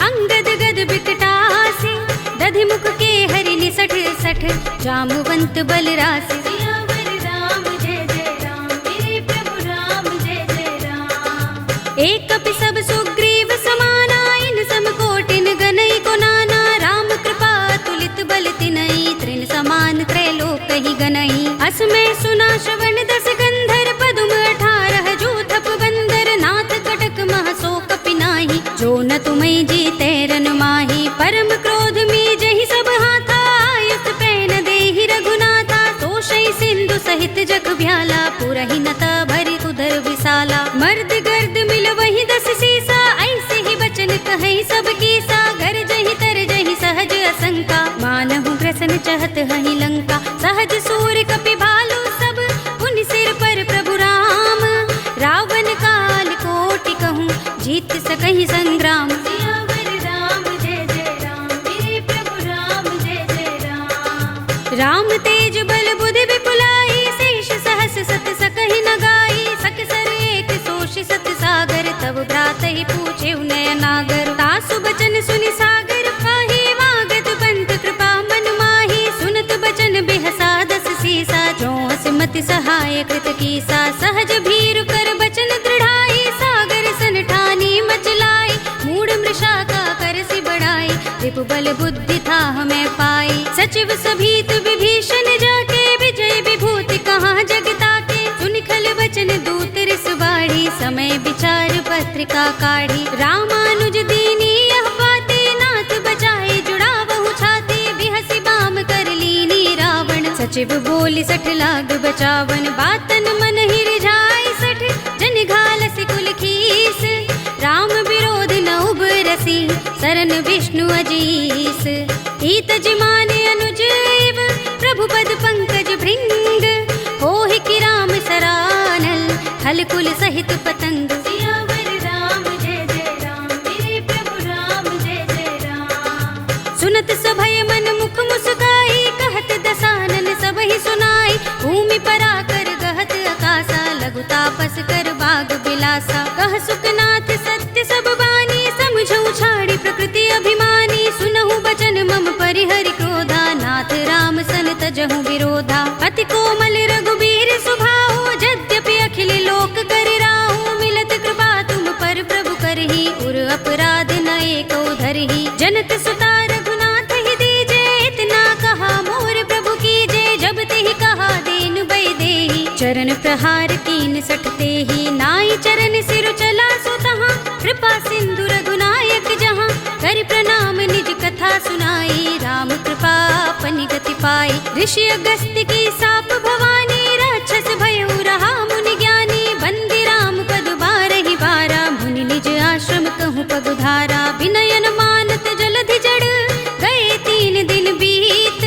अंगद गद बिकटासी। दधि मुख के हरि निसठ सठ, जामवंत बल रासि। सियावर राम जय जय राम, मेरे प्रभु राम जय जय राम। एक कपि सब सुग्रीव समाना, इन सम कोटिन गनई को नाना। राम कृपा तुलित बल तिनई, तृण समान त्रैलोक ही गनई। अस में सुना श्रवण दस गंधर, पदुम 18 जूथप बंदर। नाथ कटक मह सो कपि नाही, जो न तुम्हें जीते रन माही। परम क्रोध में जहि सब हाथा, आयुष पैन देहि रघुनाथा। तोषई सिंधु सहित जग भ्याला, पुरहि नता भरि उधर विशाला। मर्द गर्द मिल वही 10 सीसा, ऐसे ही बचन कहि सब कीसा। घर जहि तर जहि सहज असंका, मानहु ग्रसन चहत हहि लंका। सहज सूर कपि भालु सब, पुनि सिर पर प्रभु राम। रावण काल कोटि कहूँ, जीत सकहि संग्राम। सियावर राम जय जय राम, मेरे प्रभु राम जय जय राम। राम तेज बल बुद्धि विपुलाई, शेष सहस सत सकहि न गाई। सकसर एक सोष सत सागर, तब भ्रात ही पूछे नय नागर। तासु बचन सुनि सागर पाही, मागत पंत कृपा मन माही। सुनत बचन बिहसा 10 सीसा, जो असमति सहाय कृत कीसा। सहज भीरु कर बचन दृढ़ाई, सागर सन ठानी मचलाई। मूढ़ मृषा का करसि बढ़ाई, रिपु बल बुद्धि था हमें पाई। सचिव सभीत विभीषण जाके, विजय विभूति कहाँ जगता के। सुनि खल बचन दूत रिस बाढ़ी, समय विचार पत्रिका काढ़ी। रामानुज दीनी यह बाते, नाथ बचाए जुड़ावहु छाती। बिहसि बाम कर लीनी रावण, सचिव बोली 60 लाग बचावन। बातन मन ही रिझाई 60, जन घालसि कुल खीस। राम विरोध न उबर रसी सरन विष्णु अजीस। ईत जिमान अनुज इव प्रभु पद पंकज भृंग, होहि कि राम सरानल खल कुल सहित पतंग। सियावर राम जय जय राम, मेरे प्रभु राम जय जय राम। सुनत सभय मन मुख मुस्काई, कहत दसानन सबहि सुनाई। भूमि पराकर गहत आकाशा, लघु तापस कर बाग बिलासा। कह सुखनाथ सत्य सब बानी, समझऊ छाड़ी प्रकृति अभिमानी। सुनहु बचन मम परिहरि क्रोधा, नाथ राम सन तजहु विरोधा। अति कोमल रघुबीर सुभाऊ, यद्यपि अखिल लोक कर राहु। मिलत कृपा तुम पर प्रभु करही, उर अपराध न एको धरही। जनक सुता रघुनाथ ही दीजे, इतना कहा मोर प्रभु कीजे। जब तेहि कहा दीन बई देहि, चरण प्रहार कीन सठते ही। नाई चरण सिर चला सो तहाँ, कृपा सिंधु रघुनायक जहाँ। कर प्रणाम निज कथा सुनाई, राम कृपा अपनी गति पाई। ऋषि अगस्त्य की साप भवानी, राक्षस भयउ रहा मुनि ज्ञानी। बंदी राम पद बारहि बारा, मुनि निज आश्रम कहूँ पगुधारा। विनयन मानत जलधि जड़, गए 3 दिन बीत।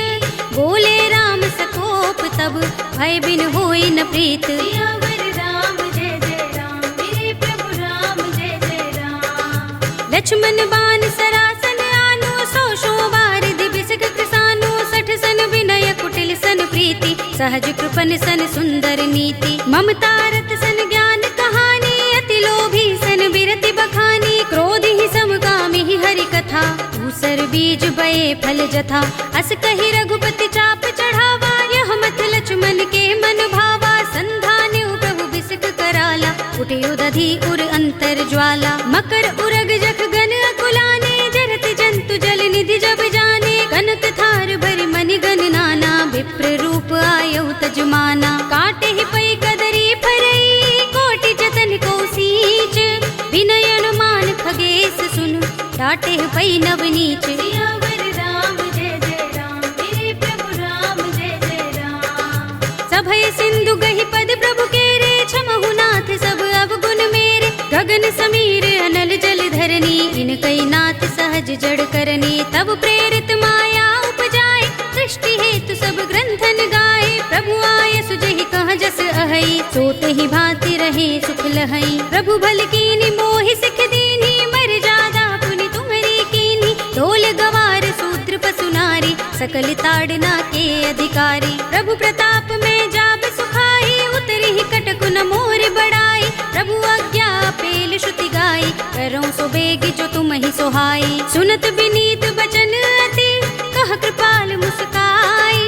बोले राम सकोप तब, भय बिन होई न प्रीत। सियावर राम जय जय राम, मेरे प्रभु राम जय जय राम। लक्ष्मण बान सरासन आनो, 100 बारिधि बिसक कृसानो। 60 सन विनय कुटिल सन प्रीति, सहज कृपन सन सुंदर नीति। ममता रत सन ज्ञान कहानी, अति लोभी सन बिरति बखानी। क्रोध ही समकामी ही हरि कथा, धूसर बीज बये फल जथा। अस कहि रघुपति चाप चढ़ावा, यह मत लक्ष्मण के मन भावा। संधान प्रभु बिसक कराला, उठियो दधि उर अंतर ज्वाला। मकर उरग जख गन अकुलाने, जरत जंतु जल निधि जब जाने। कनक थार भरि मनि गन नाना, विप्र रूप आयौ तजमाना। काटे ही पै कदरी फरई, कोटि जतन को सींच। विनय अनुमान खगेश सुन, डाटे ही पै नवनीच। सियावर राम जय जय राम, मेरे प्रभु राम जय जय राम। सभय सिंधु गहि पद प्रभु केरे, क्षमहु नाथ सब अवगुण मेरे। गगन समीर अनल जल धरनी, इनकई नाथ सहज जड़ करनी। तब प्रेरित माया उपजाए, सृष्टि हेतु सब ग्रंथन गाए। प्रभु आय सुजहि कह जस अहई, सोते ही भांति रहे सुख लहई। प्रभु भल कीनी मोहि सिख दीनी, मर जादा पुनि तुम्हरी कीनी। ढोल गवार शूद्र पशु नारी, सकल ताड़ना के अधिकारी। प्रभु प्रताप में जाब सुखाई, उतरी ही कटकु न मोर बढ़ाई। प्रभु आज्ञा पेल श्रुति गाई, करो सो बेग जो तुम ही सोहाई। सुनत विनीत बचन अति, कह कृपाल मुस्काई।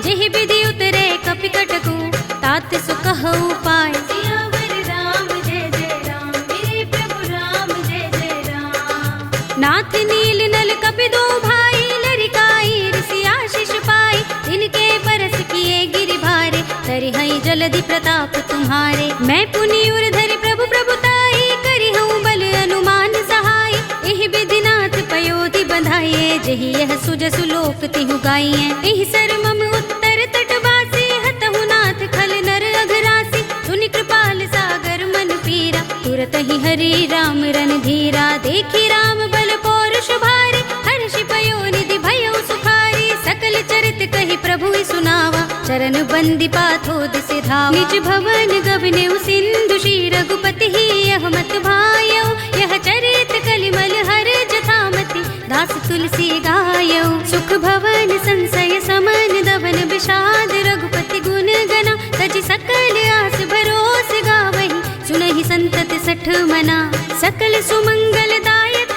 जेहि विधि उतरे कपि कटकु, तात सो कहउ पाय। सियावर राम जय जय राम, मेरे प्रभु राम जय जय राम। नाथ नील नल कपि दो भाई, लरिकाई ऋषि आशीष पाई। तिनके परस किए गिरि भारे, तरिहई जलधि प्रताप तुम्हारे। मैं पुनि उर धरि प्रभु प्रभुताई, करिहऊँ बल अनुमान सहाय। एहि विधि नाथ पयोधि बंधाइए, जेहि यह सुजसु लोक तिहु गाइए। एहि सर मम उत्तर तटवासी, हतहु नाथ खल नर अघरासी। सुनि कृपाल सागर मन पीरा, तुरत ही हरि राम रन धीरा। देखी राम बल पौरुष भारी, हर्षि पयो निधि भयउ सुखारी। सकल चरित कहि प्रभु सुनावा, चरण बंदी पाथोद सिधावा। निज भवन गबने सिंधु श्री रघुपति ही, यह मत भायौ। यह चरित कलिमल हर जथामति, दास तुलसी गायौ। सुख भवन संशय समन, दबन विषाद रघुपति गुण गना। तज सकल आस भरोस गावहि, सुनहि संतत 60 मना। सकल सुमंगल दायक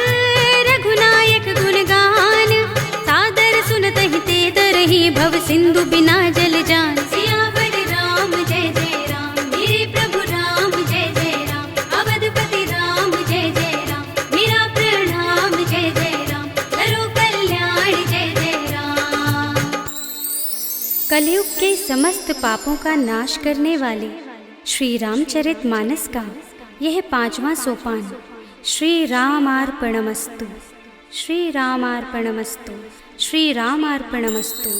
रघुनायक गुण गान, सादर सुनतहि ते तरहि भव सिंधु बिना जल जान। सियावर राम जय जय राम, मेरे प्रभु राम जय जय राम। अवधपति राम जय जय राम, मेरा प्रणाम जय जय राम। करो कल्याण जय जय राम। कलयुग के समस्त पापों का नाश करने वाले श्री रामचरितमानस का यह 5वां सोपान श्री रामार्पणमस्तु, श्री रामार्पणमस्तु, श्री रामार्पणमस्तु।